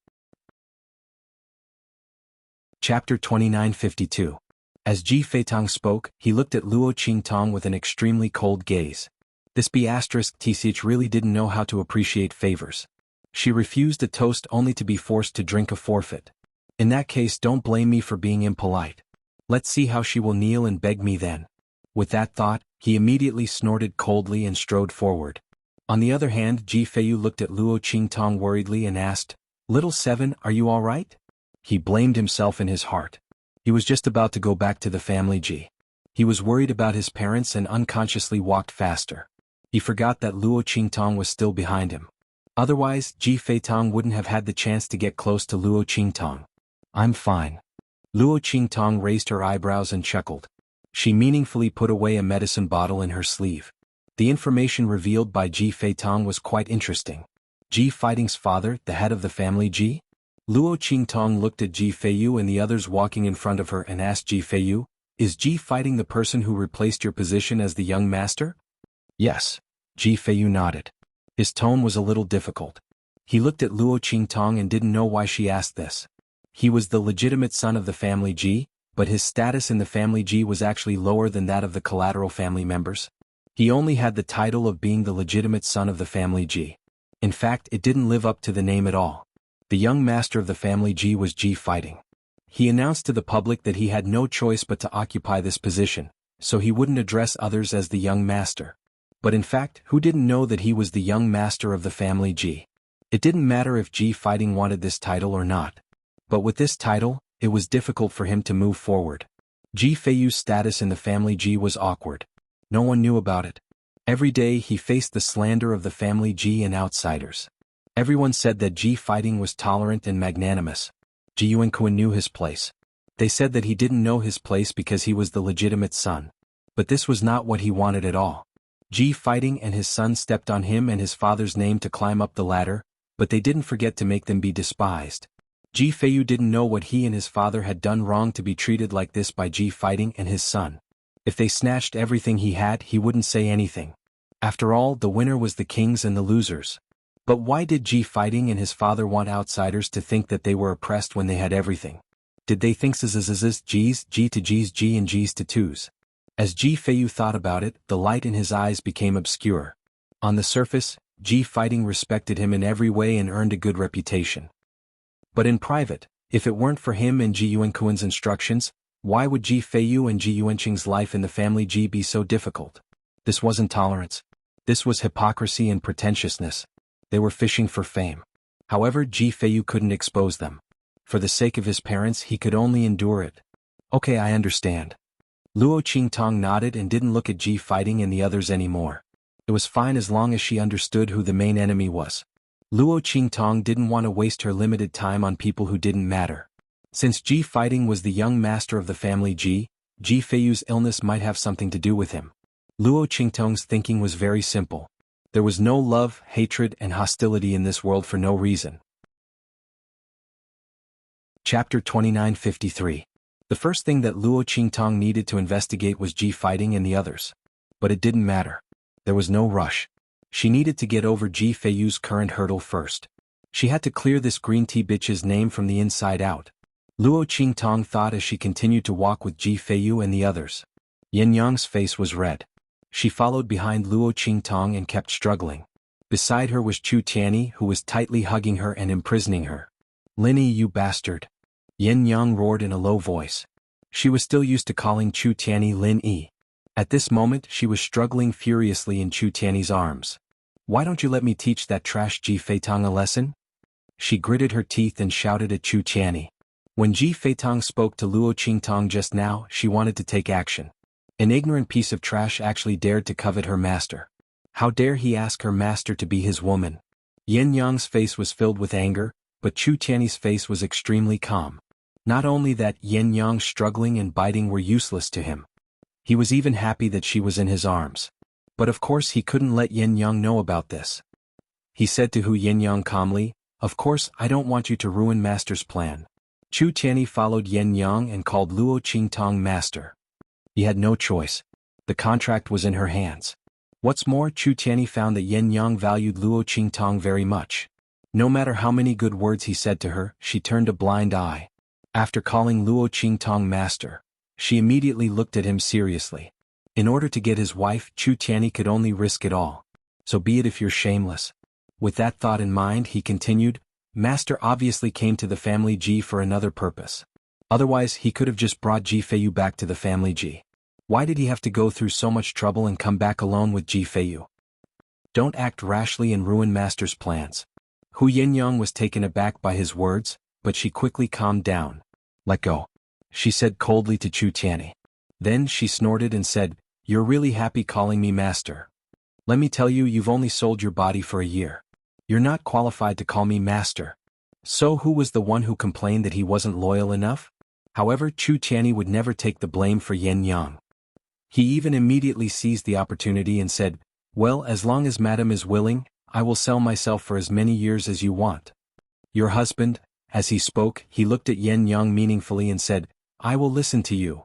Chapter 2952. As Ji Feitong spoke, he looked at Luo Qingtong with an extremely cold gaze. This Deceit really didn't know how to appreciate favors. She refused a toast only to be forced to drink a forfeit. In that case, don't blame me for being impolite. Let's see how she will kneel and beg me then. With that thought, he immediately snorted coldly and strode forward. On the other hand, Ji Feiyu looked at Luo Qingtong worriedly and asked, Little Seven, are you all right? He blamed himself in his heart. He was just about to go back to the family Ji. He was worried about his parents and unconsciously walked faster. He forgot that Luo Qingtong was still behind him. Otherwise, Ji Feitong wouldn't have had the chance to get close to Luo Qingtong. I'm fine. Luo Qingtong raised her eyebrows and chuckled. She meaningfully put away a medicine bottle in her sleeve. The information revealed by Ji Feitong was quite interesting. Ji Fighting's father, the head of the family Ji? Luo Qingtong looked at Ji Feiyu and the others walking in front of her and asked Ji Feiyu, Is Ji Fighting the person who replaced your position as the young master? Yes. Ji Feiyu nodded. His tone was a little difficult. He looked at Luo Qingtong and didn't know why she asked this. He was the legitimate son of the family Ji, but his status in the family Ji was actually lower than that of the collateral family members. He only had the title of being the legitimate son of the family Ji. In fact, it didn't live up to the name at all. The young master of the family Ji was Ji Fighting. He announced to the public that he had no choice but to occupy this position, so he wouldn't address others as the young master. But in fact, who didn't know that he was the young master of the family Ji? It didn't matter if Ji Fighting wanted this title or not. But with this title, it was difficult for him to move forward. Ji Feiyu's status in the family Ji was awkward. No one knew about it. Every day he faced the slander of the family Ji and outsiders. Everyone said that Ji Fighting was tolerant and magnanimous. Ji Yuanquan knew his place. They said that he didn't know his place because he was the legitimate son. But this was not what he wanted at all. Ji Fighting and his son stepped on him and his father's name to climb up the ladder, but they didn't forget to make them be despised. Ji Feiyu didn't know what he and his father had done wrong to be treated like this by Ji Fighting and his son. If they snatched everything he had, he wouldn't say anything. After all, the winner was the kings and the losers. But why did Ji Fighting and his father want outsiders to think that they were oppressed when they had everything? Did they think G's, G to G's, G and G's to 2's? As Ji Feiyu thought about it, the light in his eyes became obscure. On the surface, Ji Fighting respected him in every way and earned a good reputation. But in private, if it weren't for him and Ji Yuanquan's instructions, why would Ji Feiyu and Ji Yuanqing's life in the family Ji be so difficult? This wasn't tolerance. This was hypocrisy and pretentiousness. They were fishing for fame. However, Ji Feiyu couldn't expose them. For the sake of his parents, he could only endure it. Okay, I understand. Luo Qingtong nodded and didn't look at Ji Fighting and the others anymore. It was fine as long as she understood who the main enemy was. Luo Qingtong didn't want to waste her limited time on people who didn't matter. Since Ji Fighting was the young master of the family Ji, Ji Feiyu's illness might have something to do with him. Luo Qingtong's thinking was very simple. There was no love, hatred, and hostility in this world for no reason. Chapter 2953. The first thing that Luo Qingtong needed to investigate was Ji Fighting and the others. But it didn't matter. There was no rush. She needed to get over Ji Feiyu's current hurdle first. She had to clear this green tea bitch's name from the inside out. Luo Qingtong thought as she continued to walk with Ji Feiyu and the others. Yin Yang's face was red. She followed behind Luo Qingtong and kept struggling. Beside her was Chu Tianyi, who was tightly hugging her and imprisoning her. "Lin Yi, you bastard!" Yin Yang roared in a low voice. She was still used to calling Chu Tianyi Lin Yi. At this moment, she was struggling furiously in Chu Tianyi's arms. "Why don't you let me teach that trash Ji Feitong a lesson?" She gritted her teeth and shouted at Chu Tianyi. When Ji Feitong spoke to Luo Qingtong just now, she wanted to take action. An ignorant piece of trash actually dared to covet her master. How dare he ask her master to be his woman? Yin Yang's face was filled with anger, but Chu Tianyi's face was extremely calm. Not only that, Yin Yang's struggling and biting were useless to him. He was even happy that she was in his arms. But of course he couldn't let Yin Yang know about this. He said to Yin Yang calmly, "Of course I don't want you to ruin Master's plan." Chu Tianyi followed Yin Yang and called Luo Qingtong master. He had no choice. The contract was in her hands. What's more, Chu Tianyi found that Yin Yang valued Luo Qingtong very much. No matter how many good words he said to her, she turned a blind eye. After calling Luo Qingtong master, she immediately looked at him seriously. In order to get his wife, Chu Tianyi could only risk it all. So be it if you're shameless. With that thought in mind, he continued, "Master obviously came to the family Ji for another purpose. Otherwise, he could have just brought Ji Feiyu back to the family Ji. Why did he have to go through so much trouble and come back alone with Ji Feiyu? Don't act rashly and ruin Master's plans." Hu Yinyang was taken aback by his words, but she quickly calmed down. "Let go," she said coldly to Chu Tianyi. Then she snorted and said, "You're really happy calling me master. Let me tell you, you've only sold your body for a year. You're not qualified to call me master." So who was the one who complained that he wasn't loyal enough? However, Chu Tianyi would never take the blame for Yin Yang. He even immediately seized the opportunity and said, "Well, as long as Madam is willing, I will sell myself for as many years as you want. Your husband." As he spoke, he looked at Yin Yang meaningfully and said, "I will listen to you."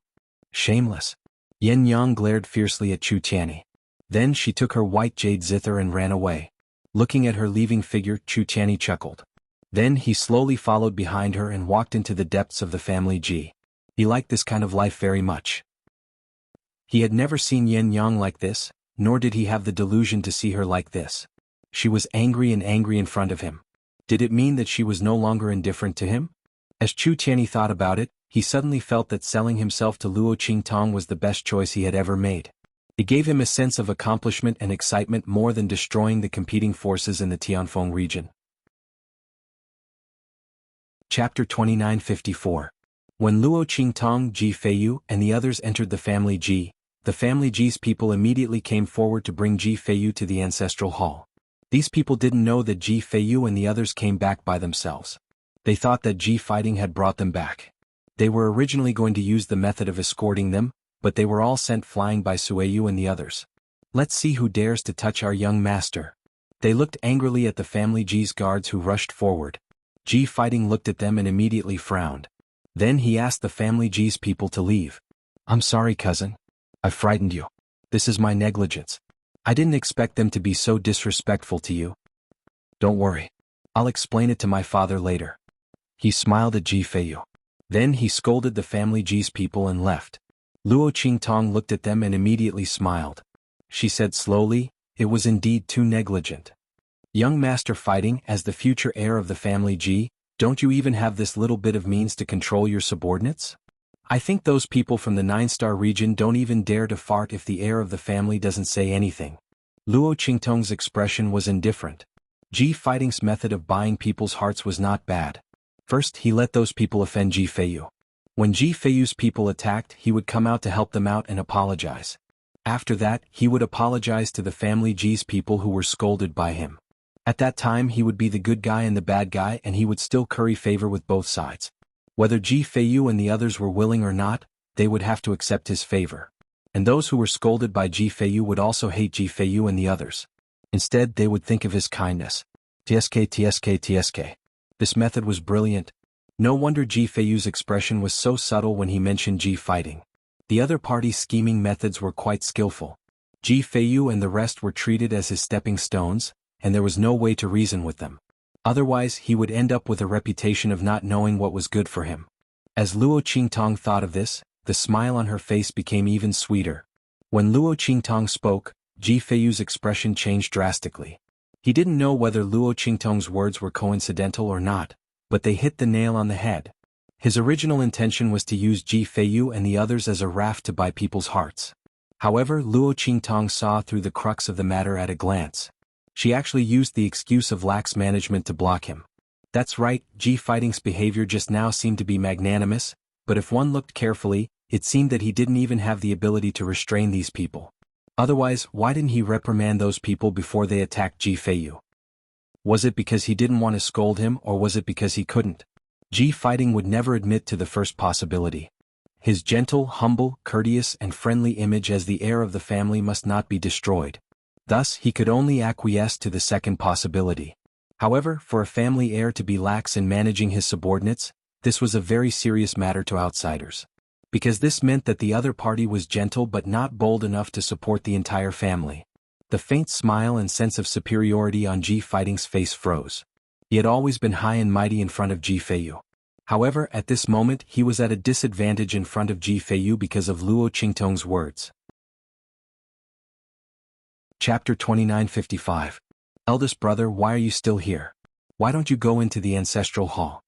Shameless. Yin Yang glared fiercely at Chu Tianyi. Then she took her white jade zither and ran away. Looking at her leaving figure, Chu Tianyi chuckled. Then he slowly followed behind her and walked into the depths of the family Ji. He liked this kind of life very much. He had never seen Yin Yang like this, nor did he have the delusion to see her like this. She was angry and angry in front of him. Did it mean that she was no longer indifferent to him? As Chu Tianyi thought about it, he suddenly felt that selling himself to Luo Qingtong was the best choice he had ever made. It gave him a sense of accomplishment and excitement more than destroying the competing forces in the Tianfeng region. Chapter 2954. When Luo Qingtong, Ji Feiyu, and the others entered the family Ji, the family Ji's people immediately came forward to bring Ji Feiyu to the ancestral hall. These people didn't know that Ji Feiyu and the others came back by themselves. They thought that Ji Fighting had brought them back. They were originally going to use the method of escorting them, but they were all sent flying by Sueyu and the others. "Let's see who dares to touch our young master." They looked angrily at the family Ji's guards who rushed forward. Ji Fighting looked at them and immediately frowned. Then he asked the family Ji's people to leave. I'm sorry, cousin. I frightened you. This is my negligence. I didn't expect them to be so disrespectful to you. Don't worry. I'll explain it to my father later. He smiled at Ji Feiyu. Then he scolded the family Ji's people and left. Luo Qingtong looked at them and immediately smiled. She said slowly, it was indeed too negligent. Young Master Fighting, as the future heir of the family Ji, don't you even have this little bit of means to control your subordinates? I think those people from the 9-star region don't even dare to fart if the heir of the family doesn't say anything. Luo Qingtong's expression was indifferent. Ji Fighting's method of buying people's hearts was not bad. First, he let those people offend Ji Feiyu. When Ji Feiyu's people attacked, he would come out to help them out and apologize. After that, he would apologize to the family Ji's people who were scolded by him. At that time he would be the good guy and the bad guy, and he would still curry favor with both sides. Whether Ji Feiyu and the others were willing or not, they would have to accept his favor. And those who were scolded by Ji Feiyu would also hate Ji Feiyu and the others. Instead, they would think of his kindness. Tsk. This method was brilliant. No wonder Ji Feiyu's expression was so subtle when he mentioned Ji Fighting. The other party's scheming methods were quite skillful. Ji Feiyu and the rest were treated as his stepping stones, and there was no way to reason with them. Otherwise, he would end up with a reputation of not knowing what was good for him. As Luo Qingtong thought of this, the smile on her face became even sweeter. When Luo Qingtong spoke, Ji Feiyu's expression changed drastically. He didn't know whether Luo Qingtong's words were coincidental or not, but they hit the nail on the head. His original intention was to use Ji Feiyu and the others as a raft to buy people's hearts. However, Luo Qingtong saw through the crux of the matter at a glance. She actually used the excuse of lax management to block him. That's right, Ji Fighting's behavior just now seemed to be magnanimous, but if one looked carefully, it seemed that he didn't even have the ability to restrain these people. Otherwise, why didn't he reprimand those people before they attacked Ji Feiyu? Was it because he didn't want to scold him, or was it because he couldn't? Ji Fighting would never admit to the first possibility. His gentle, humble, courteous and friendly image as the heir of the family must not be destroyed. Thus, he could only acquiesce to the second possibility. However, for a family heir to be lax in managing his subordinates, this was a very serious matter to outsiders. Because this meant that the other party was gentle but not bold enough to support the entire family. The faint smile and sense of superiority on Ji Fighting's face froze. He had always been high and mighty in front of Ji Feiyu. However, at this moment he was at a disadvantage in front of Ji Feiyu because of Luo Qingtong's words. Chapter 2955. Eldest brother, why are you still here? Why don't you go into the ancestral hall?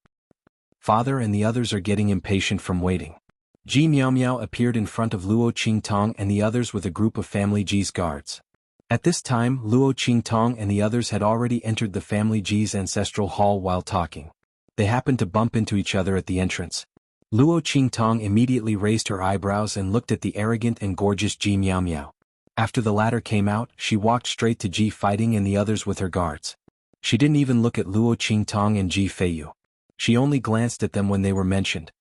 Father and the others are getting impatient from waiting. Ji Miao Miao appeared in front of Luo Qingtong and the others with a group of family Ji's guards. At this time, Luo Qingtong and the others had already entered the family Ji's ancestral hall while talking. They happened to bump into each other at the entrance. Luo Qingtong immediately raised her eyebrows and looked at the arrogant and gorgeous Ji Miao Miao. After the latter came out, she walked straight to Ji Fighting and the others with her guards. She didn't even look at Luo Qingtong and Ji Feiyu. She only glanced at them when they were mentioned.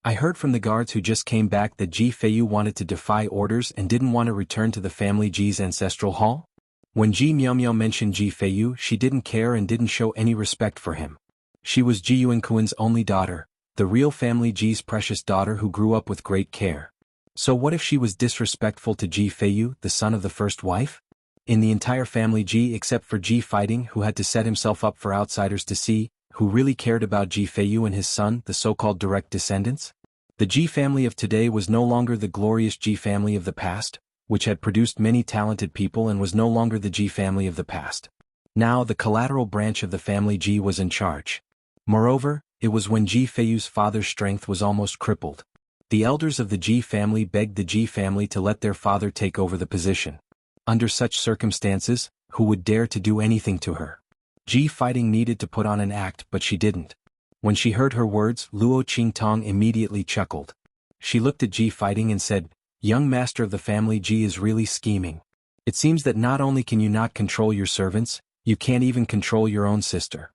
I heard from the guards who just came back that Ji Feiyu wanted to defy orders and didn't want to return to the family Ji's ancestral hall? When Ji Miao Miao mentioned Ji Feiyu, she didn't care and didn't show any respect for him. She was Ji Yuanquan's only daughter, the real family Ji's precious daughter who grew up with great care. So what if she was disrespectful to Ji Feiyu, the son of the first wife? In the entire family Ji except for Ji Fighting, who had to set himself up for outsiders to see, who really cared about Ji Feiyu and his son, the so-called direct descendants? The Ji family of today was no longer the glorious Ji family of the past, which had produced many talented people and was no longer the Ji family of the past. Now the collateral branch of the family Ji was in charge. Moreover, it was when Ji Feiyu's father's strength was almost crippled. The elders of the Ji family begged the Ji family to let their father take over the position. Under such circumstances, who would dare to do anything to her? Ji Fighting needed to put on an act, but she didn't. When she heard her words, Luo Qingtong immediately chuckled. She looked at Ji Fighting and said, "Young master of the family Ji is really scheming. It seems that not only can you not control your servants, you can't even control your own sister.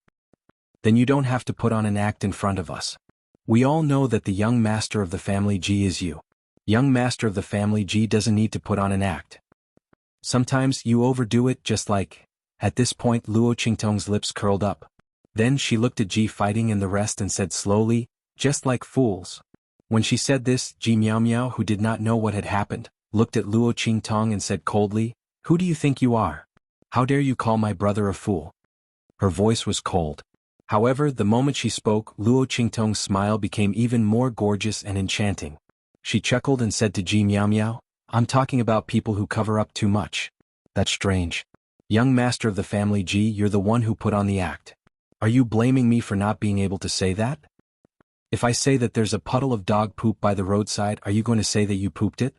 Then you don't have to put on an act in front of us. We all know that the young master of the family Ji is you. Young master of the family Ji doesn't need to put on an act. Sometimes you overdo it just like..." At this point Luo Qingtong's lips curled up. Then she looked at Ji Fighting and the rest and said slowly, "Just like fools." When she said this, Ji Miao Miao, who did not know what had happened, looked at Luo Qingtong and said coldly, "Who do you think you are? How dare you call my brother a fool?" Her voice was cold. However, the moment she spoke, Luo Qingtong's smile became even more gorgeous and enchanting. She chuckled and said to Ji Miao Miao, "I'm talking about people who cover up too much. That's strange. Young master of the family Ji, you're the one who put on the act. Are you blaming me for not being able to say that? If I say that there's a puddle of dog poop by the roadside, are you going to say that you pooped it?"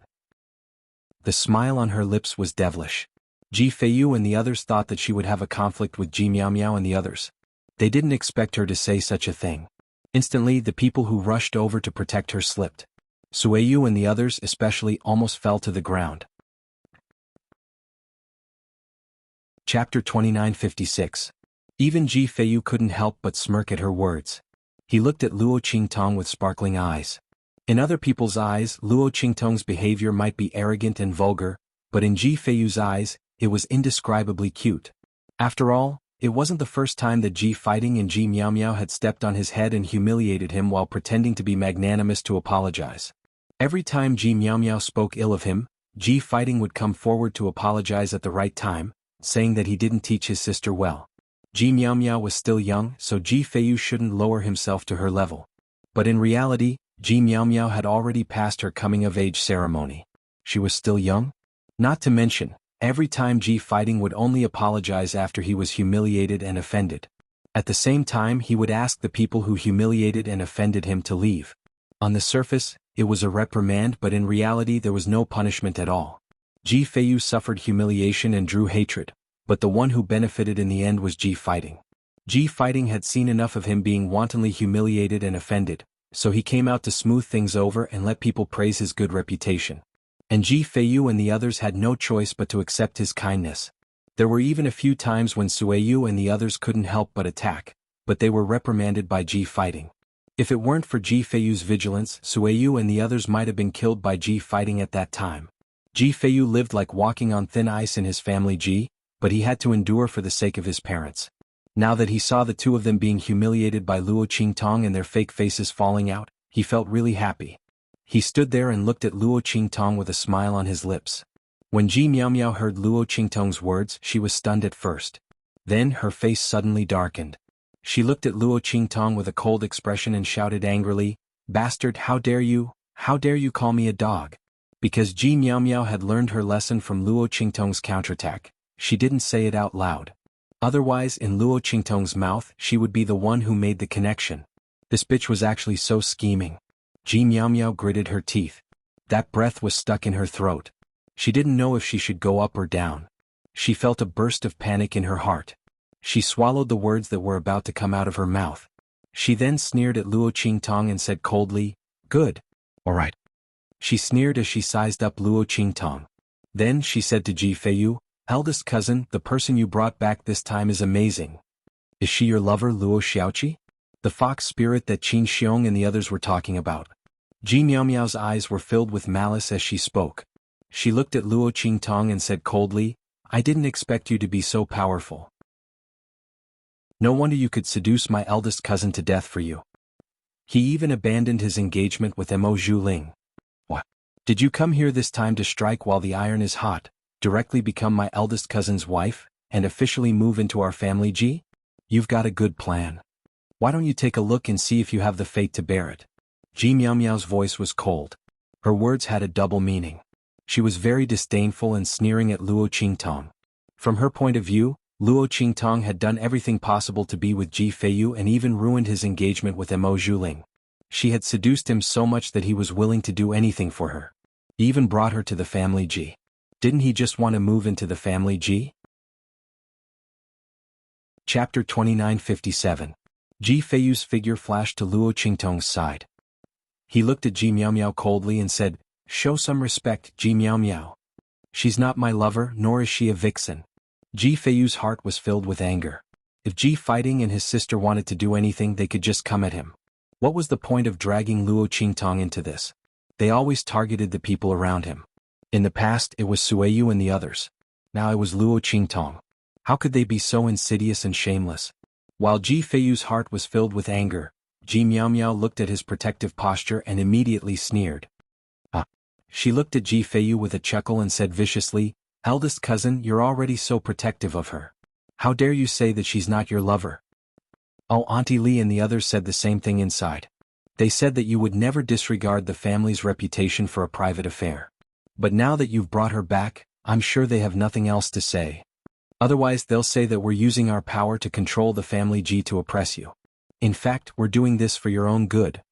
The smile on her lips was devilish. Ji Feiyu and the others thought that she would have a conflict with Ji Miao Miao and the others. They didn't expect her to say such a thing. Instantly, the people who rushed over to protect her slipped. Sueyu and the others especially almost fell to the ground. Chapter 2956. Even Ji Feiyu couldn't help but smirk at her words. He looked at Luo Qingtong with sparkling eyes. In other people's eyes, Luo Qingtong's behavior might be arrogant and vulgar, but in Ji Feiyu's eyes, it was indescribably cute. After all, it wasn't the first time that Ji Fighting and Ji Miao Miao had stepped on his head and humiliated him while pretending to be magnanimous to apologize. Every time Ji Miao Miao spoke ill of him, Ji Fighting would come forward to apologize at the right time, saying that he didn't teach his sister well. Ji Miao Miao was still young, so Ji Feiyu shouldn't lower himself to her level. But in reality, Ji Miao Miao had already passed her coming-of-age ceremony. She was still young? Not to mention, every time Ji Fighting would only apologize after he was humiliated and offended. At the same time, he would ask the people who humiliated and offended him to leave. On the surface, it was a reprimand, but in reality there was no punishment at all. Ji Feiyu suffered humiliation and drew hatred, but the one who benefited in the end was Ji Fighting. Ji Fighting had seen enough of him being wantonly humiliated and offended, so he came out to smooth things over and let people praise his good reputation. And Ji Feiyu and the others had no choice but to accept his kindness. There were even a few times when Sueyu and the others couldn't help but attack, but they were reprimanded by Ji Fighting. If it weren't for Ji Feiyu's vigilance, Sueyu and the others might have been killed by Ji Fighting at that time. Ji Feiyu lived like walking on thin ice in his family Ji, but he had to endure for the sake of his parents. Now that he saw the two of them being humiliated by Luo Qingtong and their fake faces falling out, he felt really happy. He stood there and looked at Luo Qingtong with a smile on his lips. When Ji Miao Miao heard Luo Qingtong's words, she was stunned at first. Then her face suddenly darkened. She looked at Luo Qingtong with a cold expression and shouted angrily, "Bastard, how dare you call me a dog?" Because Ji Miao Miao had learned her lesson from Luo Qingtong's counterattack, she didn't say it out loud. Otherwise, in Luo Qingtong's mouth, she would be the one who made the connection. This bitch was actually so scheming. Ji Miao Miao gritted her teeth. That breath was stuck in her throat. She didn't know if she should go up or down. She felt a burst of panic in her heart. She swallowed the words that were about to come out of her mouth. She then sneered at Luo Qingtong and said coldly, "Good. All right." She sneered as she sized up Luo Qingtong. Then she said to Ji Feiyu, "Eldest cousin, the person you brought back this time is amazing. Is she your lover, Luo Xiaoqi? The fox spirit that Qin Xiong and the others were talking about?" Ji Miao Miao's eyes were filled with malice as she spoke. She looked at Luo Qingtong and said coldly, "I didn't expect you to be so powerful. No wonder you could seduce my eldest cousin to death for you. He even abandoned his engagement with Mo Zhuling. What? Did you come here this time to strike while the iron is hot, directly become my eldest cousin's wife, and officially move into our family, Ji? You've got a good plan. Why don't you take a look and see if you have the fate to bear it?" Ji Miao Miao's voice was cold. Her words had a double meaning. She was very disdainful and sneering at Luo Qingtong. From her point of view, Luo Qingtong had done everything possible to be with Ji Feiyu and even ruined his engagement with Mo Zhuling. She had seduced him so much that he was willing to do anything for her. He even brought her to the family Ji. Didn't he just want to move into the family Ji? Chapter 2957. Ji Feiyu's figure flashed to Luo Qingtong's side. He looked at Ji Miao Miao coldly and said, "Show some respect, Ji Miao Miao. She's not my lover, nor is she a vixen." Ji Feiyu's heart was filled with anger. If Ji Fighting and his sister wanted to do anything, they could just come at him. What was the point of dragging Luo Qingtong into this? They always targeted the people around him. In the past, it was Sueyu and the others. Now it was Luo Qingtong. How could they be so insidious and shameless? While Ji Feiyu's heart was filled with anger, Ji Miao looked at his protective posture and immediately sneered. She looked at Ji Feiyu with a chuckle and said viciously, "Eldest cousin, you're already so protective of her. How dare you say that she's not your lover?" Oh, Auntie Li and the others said the same thing inside. They said that you would never disregard the family's reputation for a private affair. But now that you've brought her back, I'm sure they have nothing else to say. Otherwise they'll say that we're using our power to control the family Ji to oppress you. In fact, we're doing this for your own good.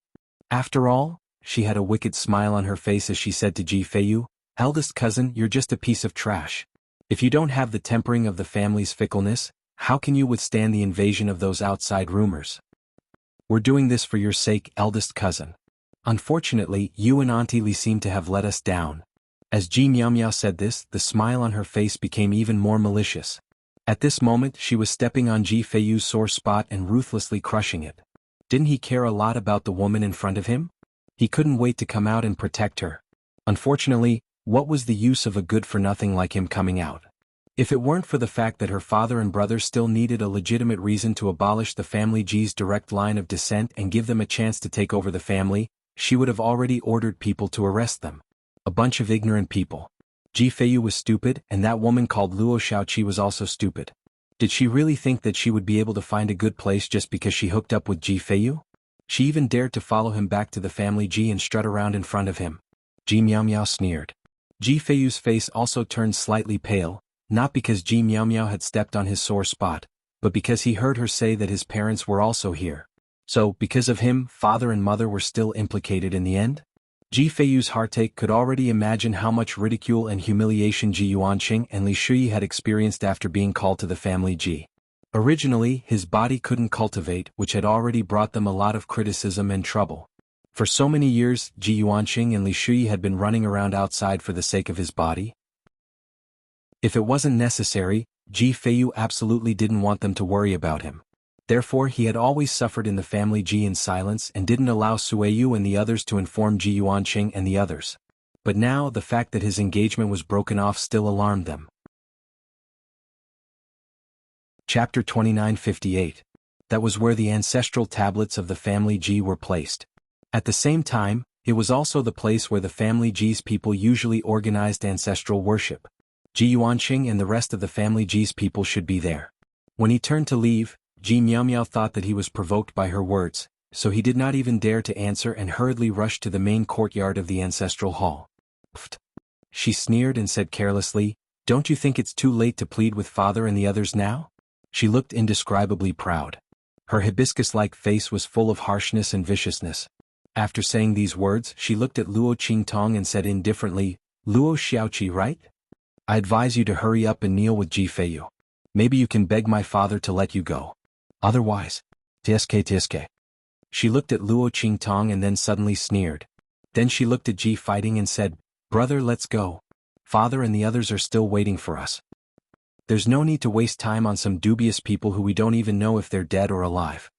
After all, she had a wicked smile on her face as she said to Ji Feiyu, "Eldest cousin, you're just a piece of trash. If you don't have the tempering of the family's fickleness, how can you withstand the invasion of those outside rumors? We're doing this for your sake, eldest cousin. Unfortunately, you and Auntie Li seem to have let us down." As Ji Miao said this, the smile on her face became even more malicious. At this moment she was stepping on Ji Feiyu's sore spot and ruthlessly crushing it. Didn't he care a lot about the woman in front of him? He couldn't wait to come out and protect her. Unfortunately, what was the use of a good-for-nothing like him coming out? If it weren't for the fact that her father and brother still needed a legitimate reason to abolish the family Ji's direct line of descent and give them a chance to take over the family, she would have already ordered people to arrest them. A bunch of ignorant people. Ji Feiyu was stupid, and that woman called Luo Xiaoqi was also stupid. Did she really think that she would be able to find a good place just because she hooked up with Ji Feiyu? She even dared to follow him back to the family Ji and strut around in front of him. Ji Miao sneered. Ji Feiyu's face also turned slightly pale, not because Ji Miao had stepped on his sore spot, but because he heard her say that his parents were also here. So, because of him, father and mother were still implicated in the end? Ji Feiyu's heartache could already imagine how much ridicule and humiliation Ji Yuanqing and Li Shuyi had experienced after being called to the family Ji. Originally, his body couldn't cultivate, which had already brought them a lot of criticism and trouble. For so many years, Ji Yuanqing and Li Shuyi had been running around outside for the sake of his body. If it wasn't necessary, Ji Feiyu absolutely didn't want them to worry about him. Therefore he had always suffered in the family Ji in silence and didn't allow Sueyu and the others to inform Ji Yuanqing and the others. But now the fact that his engagement was broken off still alarmed them. Chapter 2958. That was where the ancestral tablets of the family Ji were placed. At the same time, it was also the place where the family Ji's people usually organized ancestral worship. Ji Yuanqing and the rest of the family Ji's people should be there. When he turned to leave, Ji Miao thought that he was provoked by her words, so he did not even dare to answer and hurriedly rushed to the main courtyard of the ancestral hall. "Pfft," she sneered and said carelessly, "Don't you think it's too late to plead with father and the others now?" She looked indescribably proud. Her hibiscus-like face was full of harshness and viciousness. After saying these words, she looked at Luo Qingtong and said indifferently, "Luo Xiaoqi, right? I advise you to hurry up and kneel with Ji Feiyu. Maybe you can beg my father to let you go. Otherwise, tsk. She looked at Luo Qingtong and then suddenly sneered. Then she looked at Ji Fighting and said, "Brother, let's go. Father and the others are still waiting for us. There's no need to waste time on some dubious people who we don't even know if they're dead or alive."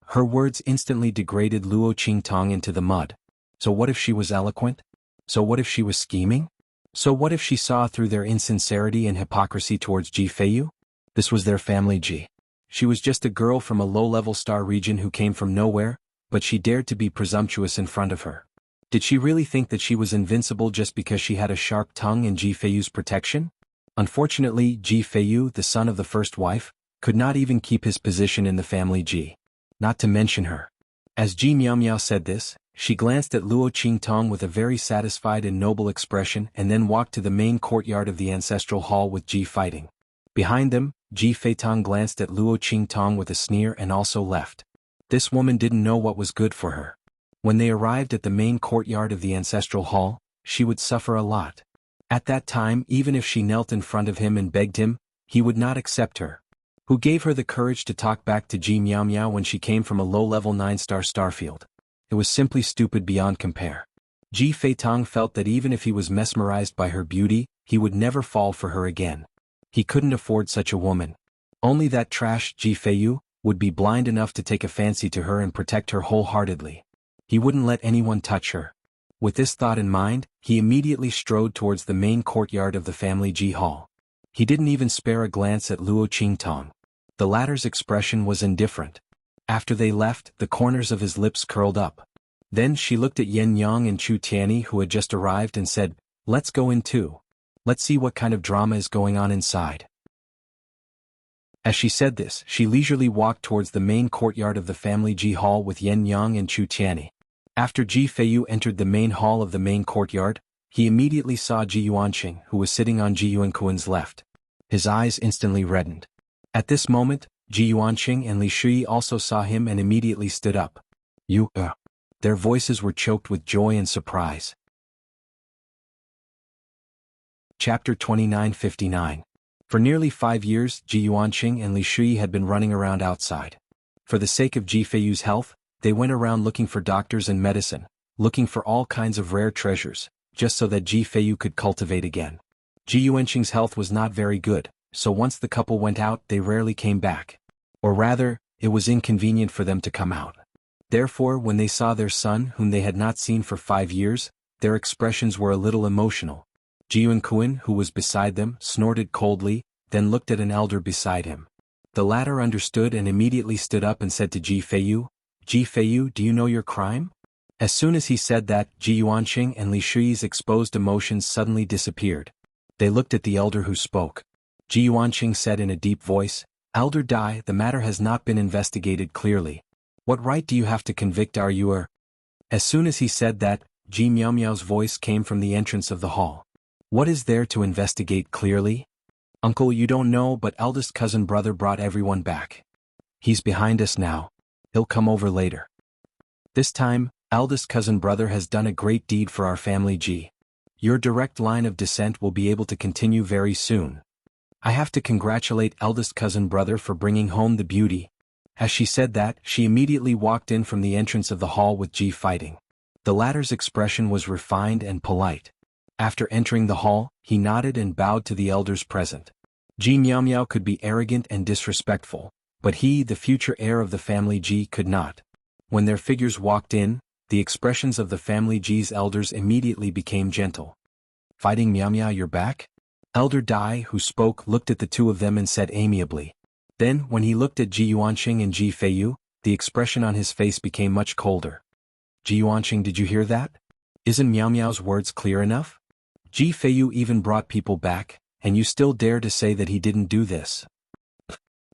Her words instantly degraded Luo Qingtong into the mud. So what if she was eloquent? So what if she was scheming? So what if she saw through their insincerity and hypocrisy towards Ji Feiyu? This was their family Ji. She was just a girl from a low-level star region who came from nowhere, but she dared to be presumptuous in front of her. Did she really think that she was invincible just because she had a sharp tongue and Ji Feiyu's protection? Unfortunately, Ji Feiyu, the son of the first wife, could not even keep his position in the family Ji. Not to mention her. As Ji Miao said this, she glanced at Luo Qingtong with a very satisfied and noble expression and then walked to the main courtyard of the ancestral hall with Ji Fighting. Behind them, Ji Feitong glanced at Luo Qingtong with a sneer and also left. This woman didn't know what was good for her. When they arrived at the main courtyard of the ancestral hall, she would suffer a lot. At that time, even if she knelt in front of him and begged him, he would not accept her. Who gave her the courage to talk back to Ji Miao when she came from a low-level 9-star starfield? It was simply stupid beyond compare. Ji Feitong felt that even if he was mesmerized by her beauty, he would never fall for her again. He couldn't afford such a woman. Only that trash Ji Feiyu would be blind enough to take a fancy to her and protect her wholeheartedly. He wouldn't let anyone touch her. With this thought in mind, he immediately strode towards the main courtyard of the family Ji hall. He didn't even spare a glance at Luo Qingtong. The latter's expression was indifferent. After they left, the corners of his lips curled up. Then she looked at Yen Yang and Chu Tianyi who had just arrived and said, "Let's go in too. Let's see what kind of drama is going on inside." As she said this, she leisurely walked towards the main courtyard of the family Ji hall with Yen Yang and Chu Tianyi. After Ji Feiyu entered the main hall of the main courtyard, he immediately saw Ji Yuanqing, who was sitting on Ji Yuankuan's left. His eyes instantly reddened. At this moment, Ji Yuanqing and Li Shui also saw him and immediately stood up. Their voices were choked with joy and surprise. Chapter 2959. For nearly 5 years, Ji Yuanqing and Li Shui had been running around outside. For the sake of Ji Feiyu's health, they went around looking for doctors and medicine, looking for all kinds of rare treasures, just so that Ji Feiyu could cultivate again. Ji Yuanqing's health was not very good, so once the couple went out they rarely came back. Or rather, it was inconvenient for them to come out. Therefore, when they saw their son, whom they had not seen for 5 years, their expressions were a little emotional. Ji Yuankuan, who was beside them, snorted coldly, then looked at an elder beside him. The latter understood and immediately stood up and said to Ji Feiyu, "Ji Feiyu, do you know your crime?" As soon as he said that, Ji Yuanqing and Li Shui's exposed emotions suddenly disappeared. They looked at the elder who spoke. Ji Yuanqing said in a deep voice, "Elder Dai, the matter has not been investigated clearly. What right do you have to convict our Yuer?" As soon as he said that, Ji Miao Miao's voice came from the entrance of the hall. "What is there to investigate clearly? Uncle, you don't know, but eldest cousin brother brought everyone back. He's behind us now. He'll come over later. This time, eldest cousin brother has done a great deed for our family Ji. Your direct line of descent will be able to continue very soon. I have to congratulate eldest cousin brother for bringing home the beauty." As she said that, she immediately walked in from the entrance of the hall with Ji fighting. The latter's expression was refined and polite. After entering the hall, he nodded and bowed to the elders present. Ji Miao Miao could be arrogant and disrespectful, but he, the future heir of the family Ji, could not. When their figures walked in, the expressions of the family Ji's elders immediately became gentle. "Fighting Miao Miao, you're back?" Elder Dai, who spoke, looked at the two of them and said amiably. Then, when he looked at Ji Yuanqing and Ji Feiyu, the expression on his face became much colder. "Ji Yuanqing, did you hear that? Isn't Miao Miao's words clear enough? Ji Feiyu even brought people back, and you still dare to say that he didn't do this?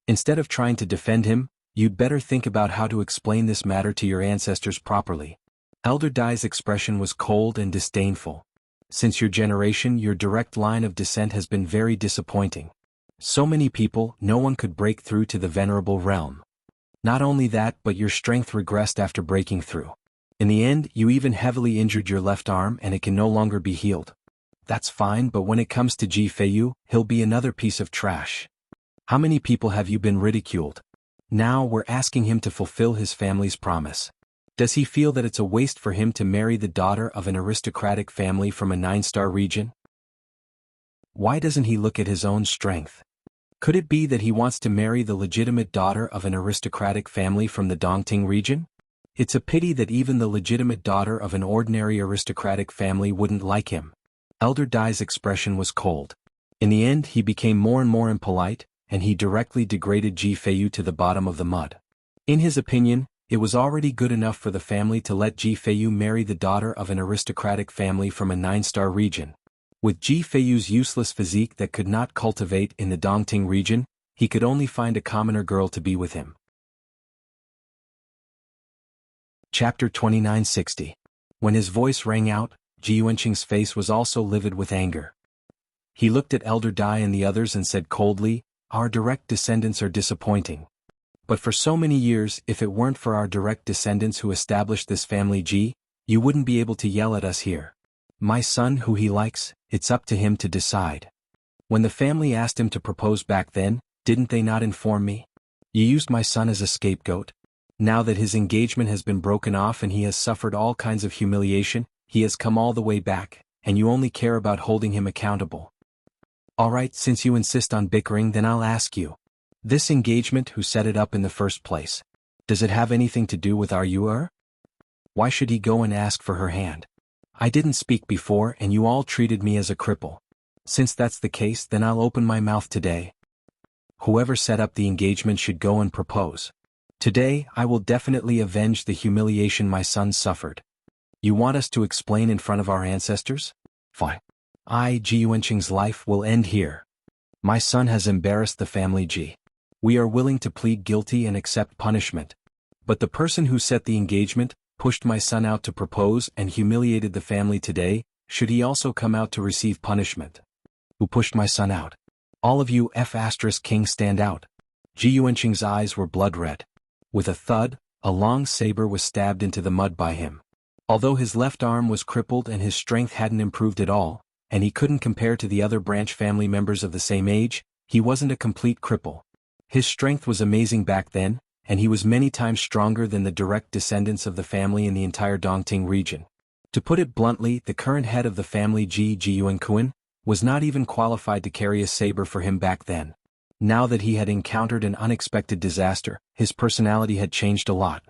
Instead of trying to defend him, you'd better think about how to explain this matter to your ancestors properly." Elder Dai's expression was cold and disdainful. "Since your generation, your direct line of descent has been very disappointing. So many people, no one could break through to the venerable realm. Not only that, but your strength regressed after breaking through. In the end, you even heavily injured your left arm and it can no longer be healed. That's fine, but when it comes to Ji Feiyu, he'll be another piece of trash. How many people have you been ridiculed? Now we're asking him to fulfill his family's promise. Does he feel that it's a waste for him to marry the daughter of an aristocratic family from a 9-star region? Why doesn't he look at his own strength? Could it be that he wants to marry the legitimate daughter of an aristocratic family from the Dongting region? It's a pity that even the legitimate daughter of an ordinary aristocratic family wouldn't like him." Elder Dai's expression was cold. In the end, he became more and more impolite, and he directly degraded Ji Feiyu to the bottom of the mud. In his opinion, it was already good enough for the family to let Ji Feiyu marry the daughter of an aristocratic family from a 9-star region. With Ji Feiyu's useless physique that could not cultivate in the Dongting region, he could only find a commoner girl to be with him. Chapter 2960. When his voice rang out, Ji Yuanqing's face was also livid with anger. He looked at Elder Dai and the others and said coldly, "Our direct descendants are disappointing. But for so many years, if it weren't for our direct descendants who established this family Ji, you wouldn't be able to yell at us here. My son, who he likes, it's up to him to decide. When the family asked him to propose back then, didn't they not inform me? You used my son as a scapegoat. Now that his engagement has been broken off and he has suffered all kinds of humiliation, he has come all the way back, and you only care about holding him accountable. Alright, since you insist on bickering, then I'll ask you. This engagement, who set it up in the first place? Does it have anything to do with our Yuer? Why should he go and ask for her hand? I didn't speak before and you all treated me as a cripple. Since that's the case, then I'll open my mouth today. Whoever set up the engagement should go and propose. Today, I will definitely avenge the humiliation my son suffered. You want us to explain in front of our ancestors? Fine. Ji Yuanqing's life will end here. My son has embarrassed the family Ji. We are willing to plead guilty and accept punishment. But the person who set the engagement, pushed my son out to propose and humiliated the family today, should he also come out to receive punishment? Who pushed my son out? All of you King stand out. Ji Yuanqing's eyes were blood red. With a thud, a long saber was stabbed into the mud by him. Although his left arm was crippled and his strength hadn't improved at all, and he couldn't compare to the other branch family members of the same age, he wasn't a complete cripple. His strength was amazing back then, and he was many times stronger than the direct descendants of the family in the entire Dongting region. To put it bluntly, the current head of the family Ji Yuanquan was not even qualified to carry a saber for him back then. Now that he had encountered an unexpected disaster, his personality had changed a lot.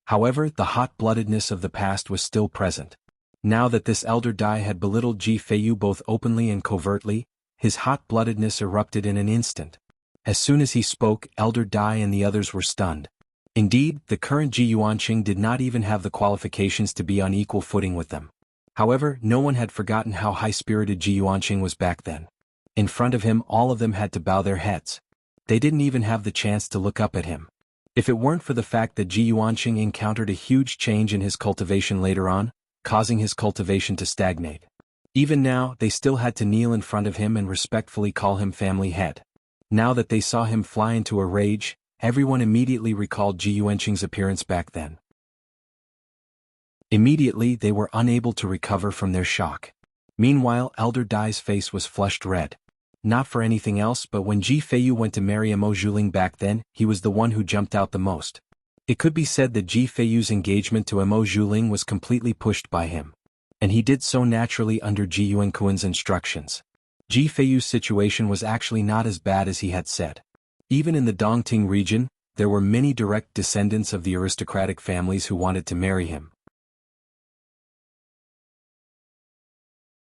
However, the hot-bloodedness of the past was still present. Now that this elder Dai had belittled Ji Feiyu both openly and covertly, his hot-bloodedness erupted in an instant. As soon as he spoke, Elder Dai and the others were stunned. Indeed, the current Ji Yuanqing did not even have the qualifications to be on equal footing with them. However, no one had forgotten how high-spirited Ji Yuanqing was back then. In front of him, all of them had to bow their heads. They didn't even have the chance to look up at him. If it weren't for the fact that Ji Yuanqing encountered a huge change in his cultivation later on, causing his cultivation to stagnate. Even now, they still had to kneel in front of him and respectfully call him family head. Now that they saw him fly into a rage, everyone immediately recalled Ji Yuanqing's appearance back then. Immediately, they were unable to recover from their shock. Meanwhile, Elder Dai's face was flushed red. Not for anything else, but when Ji Feiyu went to marry Mo Zhuling back then, he was the one who jumped out the most. It could be said that Ji Feiyu's engagement to Mo Zhuling was completely pushed by him. And he did so naturally under Ji Yuanquan's instructions. Ji Feiyu's situation was actually not as bad as he had said. Even in the Dongting region, there were many direct descendants of the aristocratic families who wanted to marry him.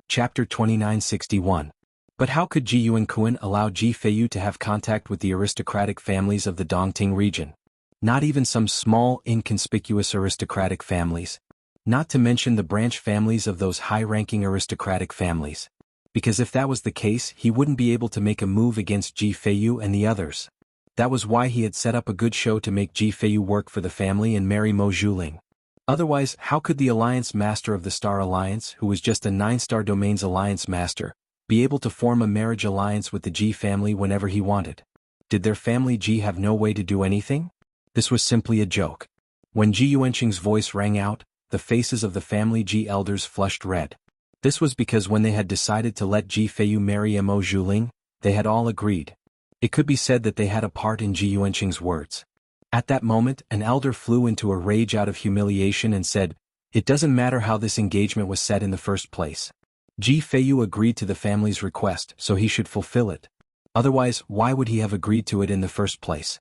Chapter 2961. But how could Ji Yuanquan allow Ji Feiyu to have contact with the aristocratic families of the Dongting region? Not even some small, inconspicuous aristocratic families. Not to mention the branch families of those high-ranking aristocratic families. Because if that was the case, he wouldn't be able to make a move against Ji Feiyu and the others. That was why he had set up a good show to make Ji Feiyu work for the family and marry Mo Zhuling. Otherwise, how could the Alliance Master of the Star Alliance, who was just a 9-star domain's Alliance Master, be able to form a marriage alliance with the Ji family whenever he wanted? Did their family Ji have no way to do anything? This was simply a joke. When Ji Yuanqing's voice rang out, the faces of the family Ji elders flushed red. This was because when they had decided to let Ji Feiyu marry Mo Zhuling, they had all agreed. It could be said that they had a part in Ji Yuanqing's words. At that moment, an elder flew into a rage out of humiliation and said, "It doesn't matter how this engagement was set in the first place. Ji Feiyu agreed to the family's request, so he should fulfill it. Otherwise, why would he have agreed to it in the first place?"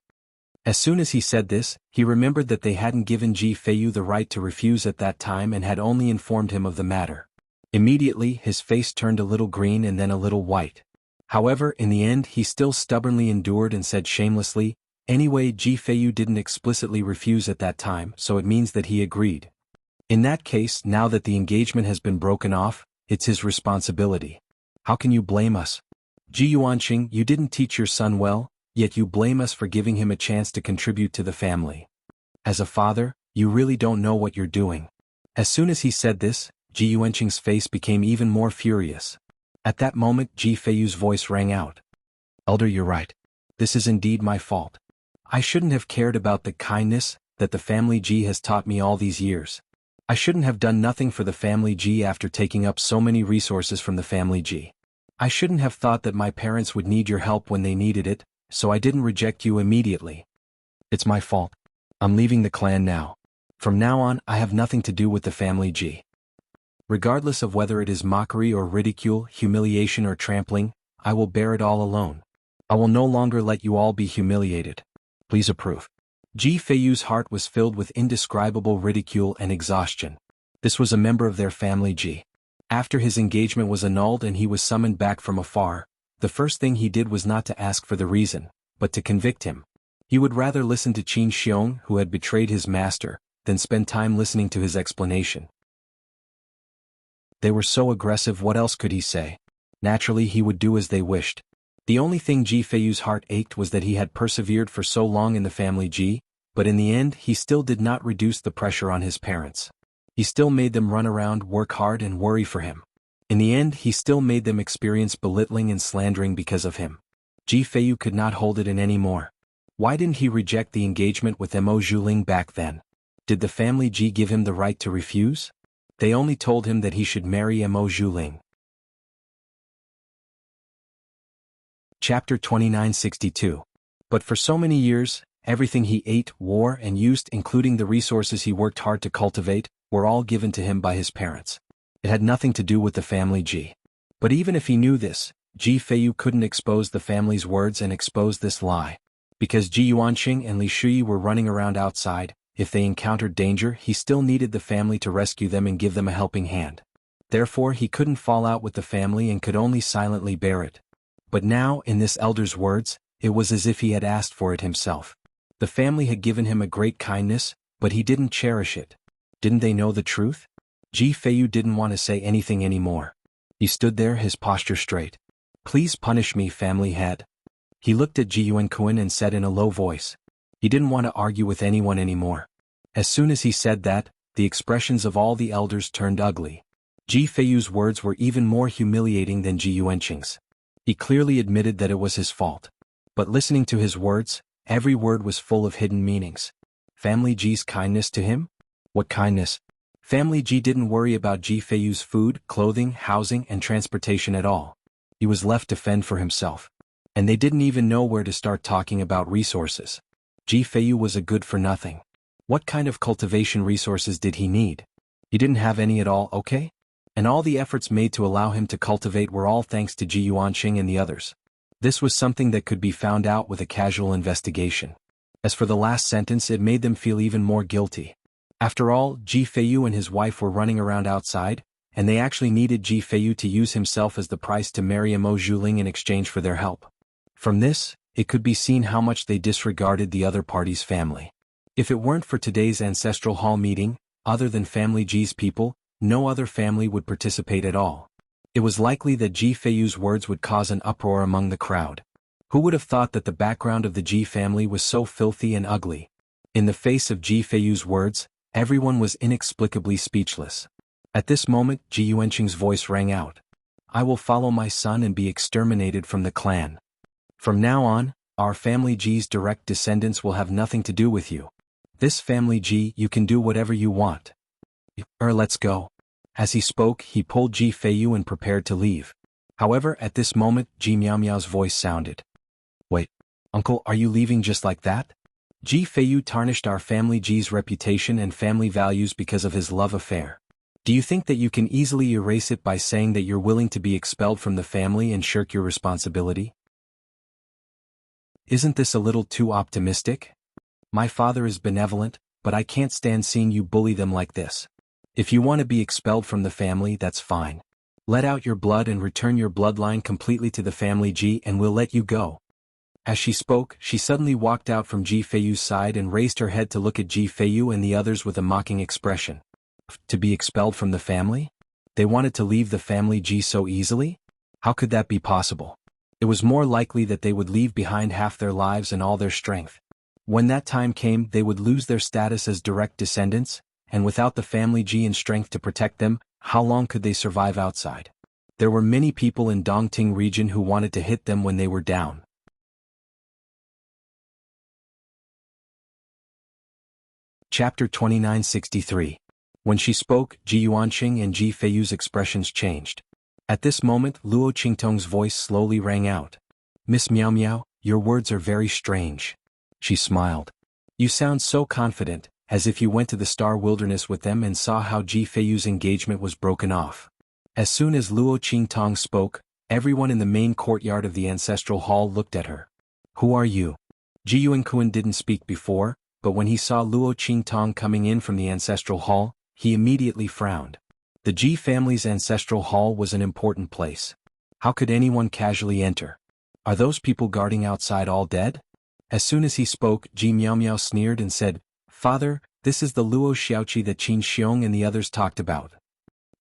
As soon as he said this, he remembered that they hadn't given Ji Feiyu the right to refuse at that time and had only informed him of the matter. Immediately, his face turned a little green and then a little white. However, in the end, he still stubbornly endured and said shamelessly, "Anyway, Ji Feiyu didn't explicitly refuse at that time, so it means that he agreed. In that case, now that the engagement has been broken off, it's his responsibility. How can you blame us? Ji Yuanqing, you didn't teach your son well, yet you blame us for giving him a chance to contribute to the family. As a father, you really don't know what you're doing." As soon as he said this, Ji Yuanqing's face became even more furious. At that moment, Ji Feiyu's voice rang out. "Elder, you're right. This is indeed my fault. I shouldn't have cared about the kindness that the family Ji has taught me all these years. I shouldn't have done nothing for the family Ji after taking up so many resources from the family Ji. I shouldn't have thought that my parents would need your help when they needed it, so I didn't reject you immediately. It's my fault. I'm leaving the clan now. From now on, I have nothing to do with the family Ji. Regardless of whether it is mockery or ridicule, humiliation or trampling, I will bear it all alone. I will no longer let you all be humiliated. Please approve." Ji Feiyu's heart was filled with indescribable ridicule and exhaustion. This was a member of their family Ji. After his engagement was annulled and he was summoned back from afar, the first thing he did was not to ask for the reason, but to convict him. He would rather listen to Qin Xiong, who had betrayed his master, than spend time listening to his explanation. They were so aggressive, what else could he say? Naturally he would do as they wished. The only thing Ji Feiyu's heart ached was that he had persevered for so long in the family Ji, but in the end he still did not reduce the pressure on his parents. He still made them run around, work hard and worry for him. In the end he still made them experience belittling and slandering because of him. Ji Feiyu could not hold it in anymore. Why didn't he reject the engagement with Mo Zhuling back then? Did the family Ji give him the right to refuse? They only told him that he should marry Mo Zhuling. Chapter 2962. But for so many years, everything he ate, wore, and used, including the resources he worked hard to cultivate, were all given to him by his parents. It had nothing to do with the family Ji. But even if he knew this, Ji Feiyu couldn't expose the family's words and expose this lie. Because Ji Yuanqing and Li Shuyi were running around outside, if they encountered danger he still needed the family to rescue them and give them a helping hand. Therefore he couldn't fall out with the family and could only silently bear it. But now, in this elder's words, it was as if he had asked for it himself. The family had given him a great kindness, but he didn't cherish it. Didn't they know the truth? Ji Feiyu didn't want to say anything anymore. He stood there, his posture straight. Please punish me, family head. He looked at Ji Yuanqing and said in a low voice. He didn't want to argue with anyone anymore. As soon as he said that, the expressions of all the elders turned ugly. Ji Feiyu's words were even more humiliating than Ji Yuanqing's. He clearly admitted that it was his fault. But listening to his words, every word was full of hidden meanings. Family Ji's kindness to him? What kindness? Family Ji didn't worry about Ji Feiyu's food, clothing, housing, and transportation at all. He was left to fend for himself. And they didn't even know where to start talking about resources. Ji Feiyu was a good-for-nothing. What kind of cultivation resources did he need? He didn't have any at all, okay? And all the efforts made to allow him to cultivate were all thanks to Ji Yuanqing and the others. This was something that could be found out with a casual investigation. As for the last sentence, it made them feel even more guilty. After all, Ji Feiyu and his wife were running around outside, and they actually needed Ji Feiyu to use himself as the price to marry Mo Zhuling in exchange for their help. From this, it could be seen how much they disregarded the other party's family. If it weren't for today's ancestral hall meeting, other than family Ji's people, no other family would participate at all. It was likely that Ji Feiyu's words would cause an uproar among the crowd. Who would have thought that the background of the Ji family was so filthy and ugly? In the face of Ji Feiyu's words, everyone was inexplicably speechless. At this moment, Ji Yuanqing's voice rang out. I will follow my son and be exterminated from the clan. From now on, our family Ji's direct descendants will have nothing to do with you. This family Ji, you can do whatever you want. Let's go. As he spoke, he pulled Ji Feiyu and prepared to leave. However, at this moment, Ji Miao Miao's voice sounded. Wait, uncle, are you leaving just like that? Ji Feiyu tarnished our family Ji's reputation and family values because of his love affair. Do you think that you can easily erase it by saying that you're willing to be expelled from the family and shirk your responsibility? Isn't this a little too optimistic? My father is benevolent, but I can't stand seeing you bully them like this. If you want to be expelled from the family, that's fine. Let out your blood and return your bloodline completely to the family Ji and we'll let you go. As she spoke, she suddenly walked out from Ji Feiyu's side and raised her head to look at Ji Feiyu and the others with a mocking expression. To be expelled from the family? They wanted to leave the family Ji so easily? How could that be possible? It was more likely that they would leave behind half their lives and all their strength. When that time came, they would lose their status as direct descendants, and without the family Ji and strength to protect them, how long could they survive outside? There were many people in Dongting region who wanted to hit them when they were down. Chapter 2963. When she spoke, Ji Yuanqing and Ji Feiyu's expressions changed. At this moment, Luo Qingtong's voice slowly rang out. Miss Miao Miao, your words are very strange. She smiled. You sound so confident, as if you went to the Star Wilderness with them and saw how Ji Feiyu's engagement was broken off. As soon as Luo Qingtong spoke, everyone in the main courtyard of the ancestral hall looked at her. Who are you? Ji Yuanqing didn't speak before, but when he saw Luo Qingtong coming in from the ancestral hall, he immediately frowned. The Ji family's ancestral hall was an important place. How could anyone casually enter? Are those people guarding outside all dead? As soon as he spoke, Ji Miao Miao sneered and said, "Father, this is the Luo Xiaoqi that Qin Xiong and the others talked about.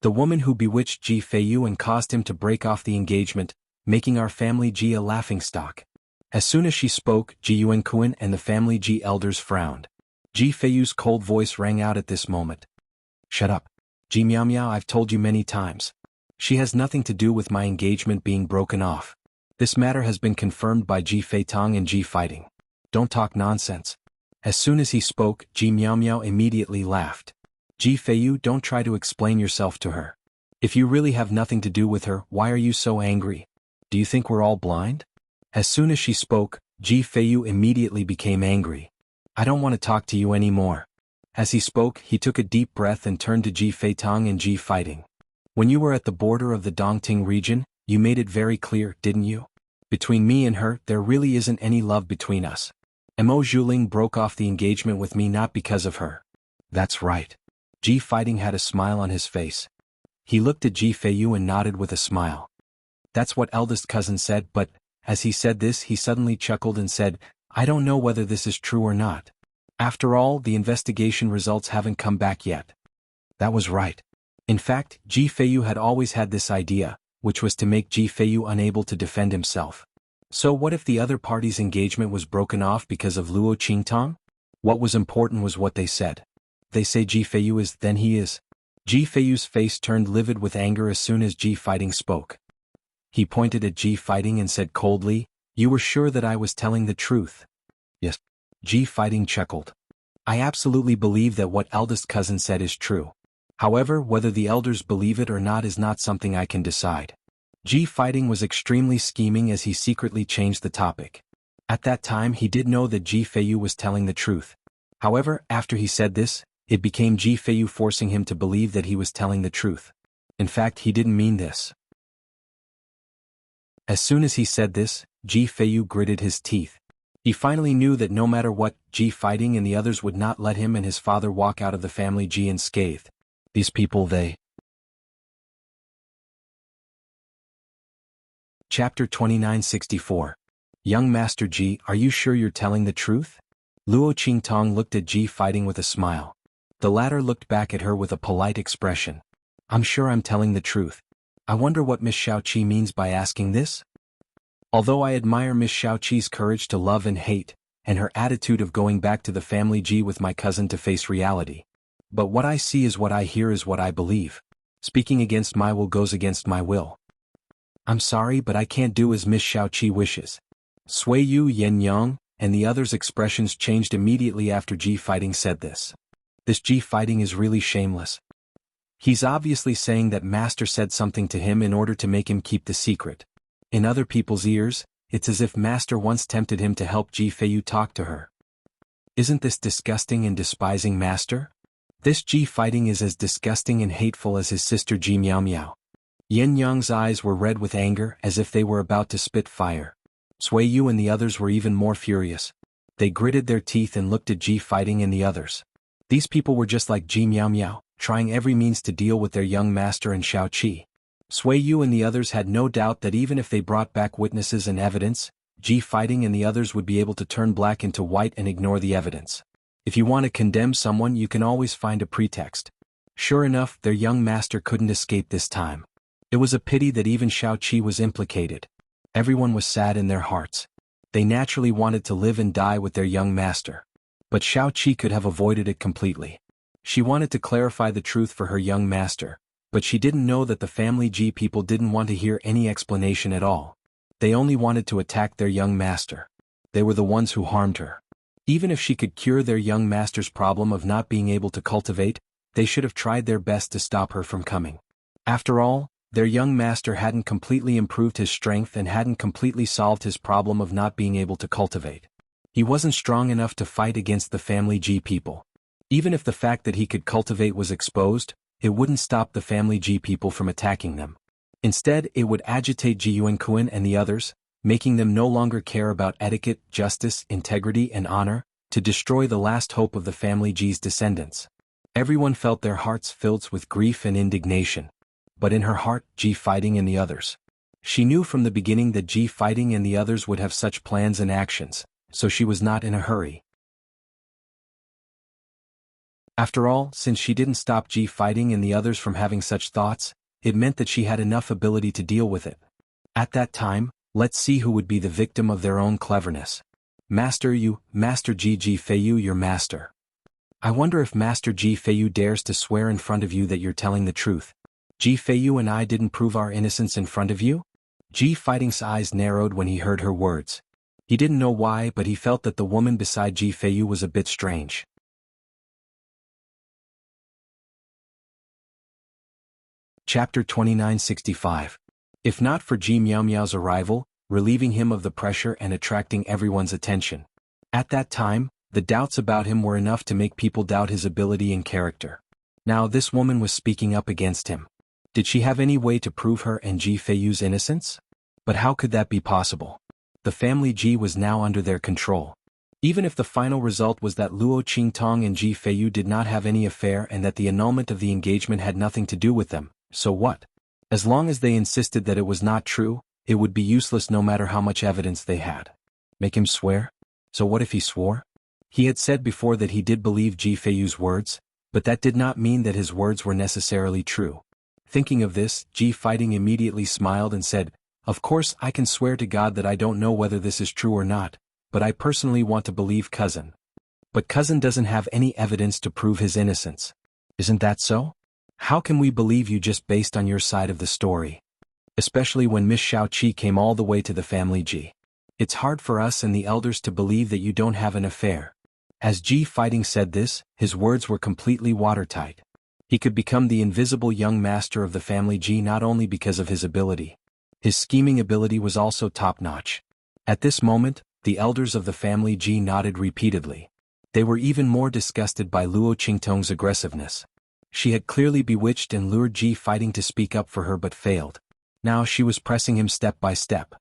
The woman who bewitched Ji Feiyu and caused him to break off the engagement, making our family Ji a laughingstock." As soon as she spoke, Ji Yuankuan and the family Ji elders frowned. Ji Feiyu's cold voice rang out at this moment. "Shut up. Ji Miao Miao, I've told you many times. She has nothing to do with my engagement being broken off. This matter has been confirmed by Ji Feitong and Ji Fighting. Don't talk nonsense." As soon as he spoke, Ji Miao Miao immediately laughed. "Ji Feiyu, don't try to explain yourself to her. If you really have nothing to do with her, why are you so angry? Do you think we're all blind?" As soon as she spoke, Ji Feiyu immediately became angry. "I don't want to talk to you anymore." As he spoke, he took a deep breath and turned to Ji Feitong and Ji Fighting. "When you were at the border of the Dongting region, you made it very clear, didn't you? Between me and her, there really isn't any love between us. Mo Zhuling broke off the engagement with me not because of her." "That's right." Ji Fighting had a smile on his face. He looked at Ji Feiyu and nodded with a smile. "That's what eldest cousin said, but..." As he said this, he suddenly chuckled and said, "I don't know whether this is true or not. After all, the investigation results haven't come back yet." That was right. In fact, Ji Feiyu had always had this idea, which was to make Ji Feiyu unable to defend himself. So what if the other party's engagement was broken off because of Luo Qingtong? What was important was what they said. They say Ji Feiyu is, then he is. Ji Feiyu's face turned livid with anger as soon as Ji Fighting spoke. He pointed at Ji Fighting and said coldly, "You were sure that I was telling the truth?" "Yes." Ji Fighting chuckled. "I absolutely believe that what eldest cousin said is true. However, whether the elders believe it or not is not something I can decide." Ji Fighting was extremely scheming as he secretly changed the topic. At that time he did know that Ji Feiyu was telling the truth. However, after he said this, it became Ji Feiyu forcing him to believe that he was telling the truth. In fact, he didn't mean this. As soon as he said this, Ji Feiyu gritted his teeth. He finally knew that no matter what, Ji Fighting and the others would not let him and his father walk out of the family Ji unscathed. These people, they... Chapter 2964. Young Master Ji, are you sure you're telling the truth? Luo Qingtong looked at Ji Fighting with a smile. The latter looked back at her with a polite expression. "I'm sure I'm telling the truth. I wonder what Miss Xiaoqi means by asking this?" Although I admire Miss Xiaoqi's courage to love and hate, and her attitude of going back to the family Ji with my cousin to face reality. But what I see is what I hear is what I believe. Speaking against my will goes against my will. I'm sorry, but I can't do as Miss Xiaoqi wishes. Sui Yu Yen Yang, and the others' expressions changed immediately after Ji Fighting said this. This Ji Fighting is really shameless. He's obviously saying that Master said something to him in order to make him keep the secret. In other people's ears, it's as if Master once tempted him to help Ji Feiyu talk to her. Isn't this disgusting and despising Master? This Ji Fighting is as disgusting and hateful as his sister Ji Miao Miao. Yen Yang's eyes were red with anger as if they were about to spit fire. Sui Yu and the others were even more furious. They gritted their teeth and looked at Ji Fighting and the others. These people were just like Ji Miao Miao, trying every means to deal with their young master and Xiaoqi. Sui Yu and the others had no doubt that even if they brought back witnesses and evidence, Ji Fighting and the others would be able to turn black into white and ignore the evidence. If you want to condemn someone, you can always find a pretext. Sure enough, their young master couldn't escape this time. It was a pity that even Xiaoqi was implicated. Everyone was sad in their hearts. They naturally wanted to live and die with their young master. But Xiaoqi could have avoided it completely. She wanted to clarify the truth for her young master, but she didn't know that the family Ji people didn't want to hear any explanation at all. They only wanted to attack their young master. They were the ones who harmed her. Even if she could cure their young master's problem of not being able to cultivate, they should have tried their best to stop her from coming. After all, their young master hadn't completely improved his strength and hadn't completely solved his problem of not being able to cultivate. He wasn't strong enough to fight against the family Ji people. Even if the fact that he could cultivate was exposed, it wouldn't stop the family Ji people from attacking them. Instead, it would agitate Ji Yuankuan and the others, making them no longer care about etiquette, justice, integrity, and honor, to destroy the last hope of the family Ji's descendants. Everyone felt their hearts filled with grief and indignation. But in her heart, Ji Fighting and the others. She knew from the beginning that Ji Fighting and the others would have such plans and actions, so she was not in a hurry. After all, since she didn't stop Ji fighting and the others from having such thoughts, it meant that she had enough ability to deal with it. At that time, let's see who would be the victim of their own cleverness. Master Ji Feiyu, your master. I wonder if Master Ji Feiyu dares to swear in front of you that you're telling the truth. Ji Feiyu and I didn't prove our innocence in front of you? Ji Fighting's eyes narrowed when he heard her words. He didn't know why, but he felt that the woman beside Ji Feiyu was a bit strange. Chapter 2965. If not for Ji Miao's arrival, relieving him of the pressure and attracting everyone's attention. At that time, the doubts about him were enough to make people doubt his ability and character. Now this woman was speaking up against him. Did she have any way to prove her and Ji Feiyu's innocence? But how could that be possible? The family Ji was now under their control. Even if the final result was that Luo Qingtong and Ji Feiyu did not have any affair and that the annulment of the engagement had nothing to do with them, so what? As long as they insisted that it was not true, it would be useless no matter how much evidence they had. Make him swear? So what if he swore? He had said before that he did believe Ji Feiyu's words, but that did not mean that his words were necessarily true. Thinking of this, Ji Fighting immediately smiled and said, "Of course I can swear to God that I don't know whether this is true or not, but I personally want to believe cousin. But cousin doesn't have any evidence to prove his innocence. Isn't that so? How can we believe you just based on your side of the story? Especially when Miss Xiaoqi came all the way to the family Ji. It's hard for us and the elders to believe that you don't have an affair." As Ji Fighting said this, his words were completely watertight. He could become the invisible young master of the family Ji not only because of his ability. His scheming ability was also top-notch. At this moment, the elders of the family Ji nodded repeatedly. They were even more disgusted by Luo Qingtong's aggressiveness. She had clearly bewitched and lured Ji Fighting to speak up for her but failed. Now she was pressing him step by step.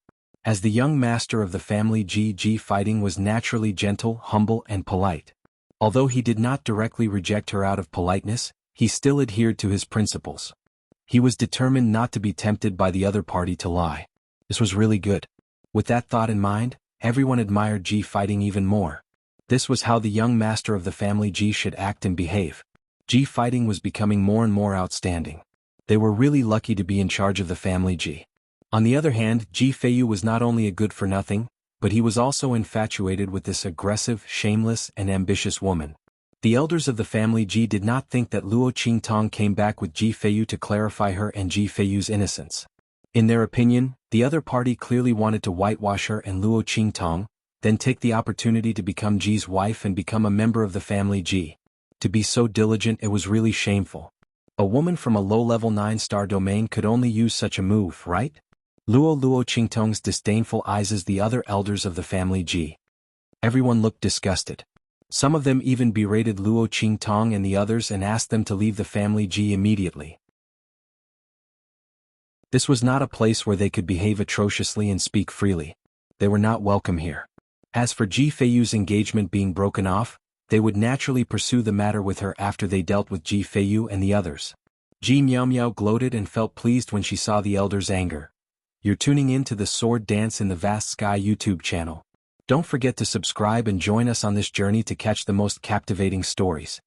As the young master of the family Ji Fighting was naturally gentle, humble and polite. Although he did not directly reject her out of politeness, he still adhered to his principles. He was determined not to be tempted by the other party to lie. This was really good. With that thought in mind, everyone admired Ji Fighting even more. This was how the young master of the family Ji should act and behave. Ji Fighting was becoming more and more outstanding. They were really lucky to be in charge of the family Ji. On the other hand, Ji Feiyu was not only a good-for-nothing, but he was also infatuated with this aggressive, shameless, and ambitious woman. The elders of the family Ji did not think that Luo Qingtong came back with Ji Feiyu to clarify her and Ji Feiyu's innocence. In their opinion, the other party clearly wanted to whitewash her and Luo Qingtong, then take the opportunity to become Ji's wife and become a member of the family Ji. To be so diligent, it was really shameful. A woman from a low-level 9-star domain could only use such a move, right? Luo Qingtong's disdainful eyes as the other elders of the family Ji. Everyone looked disgusted. Some of them even berated Luo Qingtong and the others and asked them to leave the family Ji immediately. This was not a place where they could behave atrociously and speak freely. They were not welcome here. As for Ji Feiyu's engagement being broken off, they would naturally pursue the matter with her after they dealt with Ji Feiyu and the others. Ji Miao gloated and felt pleased when she saw the elders' anger. You're tuning in to the Sword Dance in the Vast Sky YouTube channel. Don't forget to subscribe and join us on this journey to catch the most captivating stories.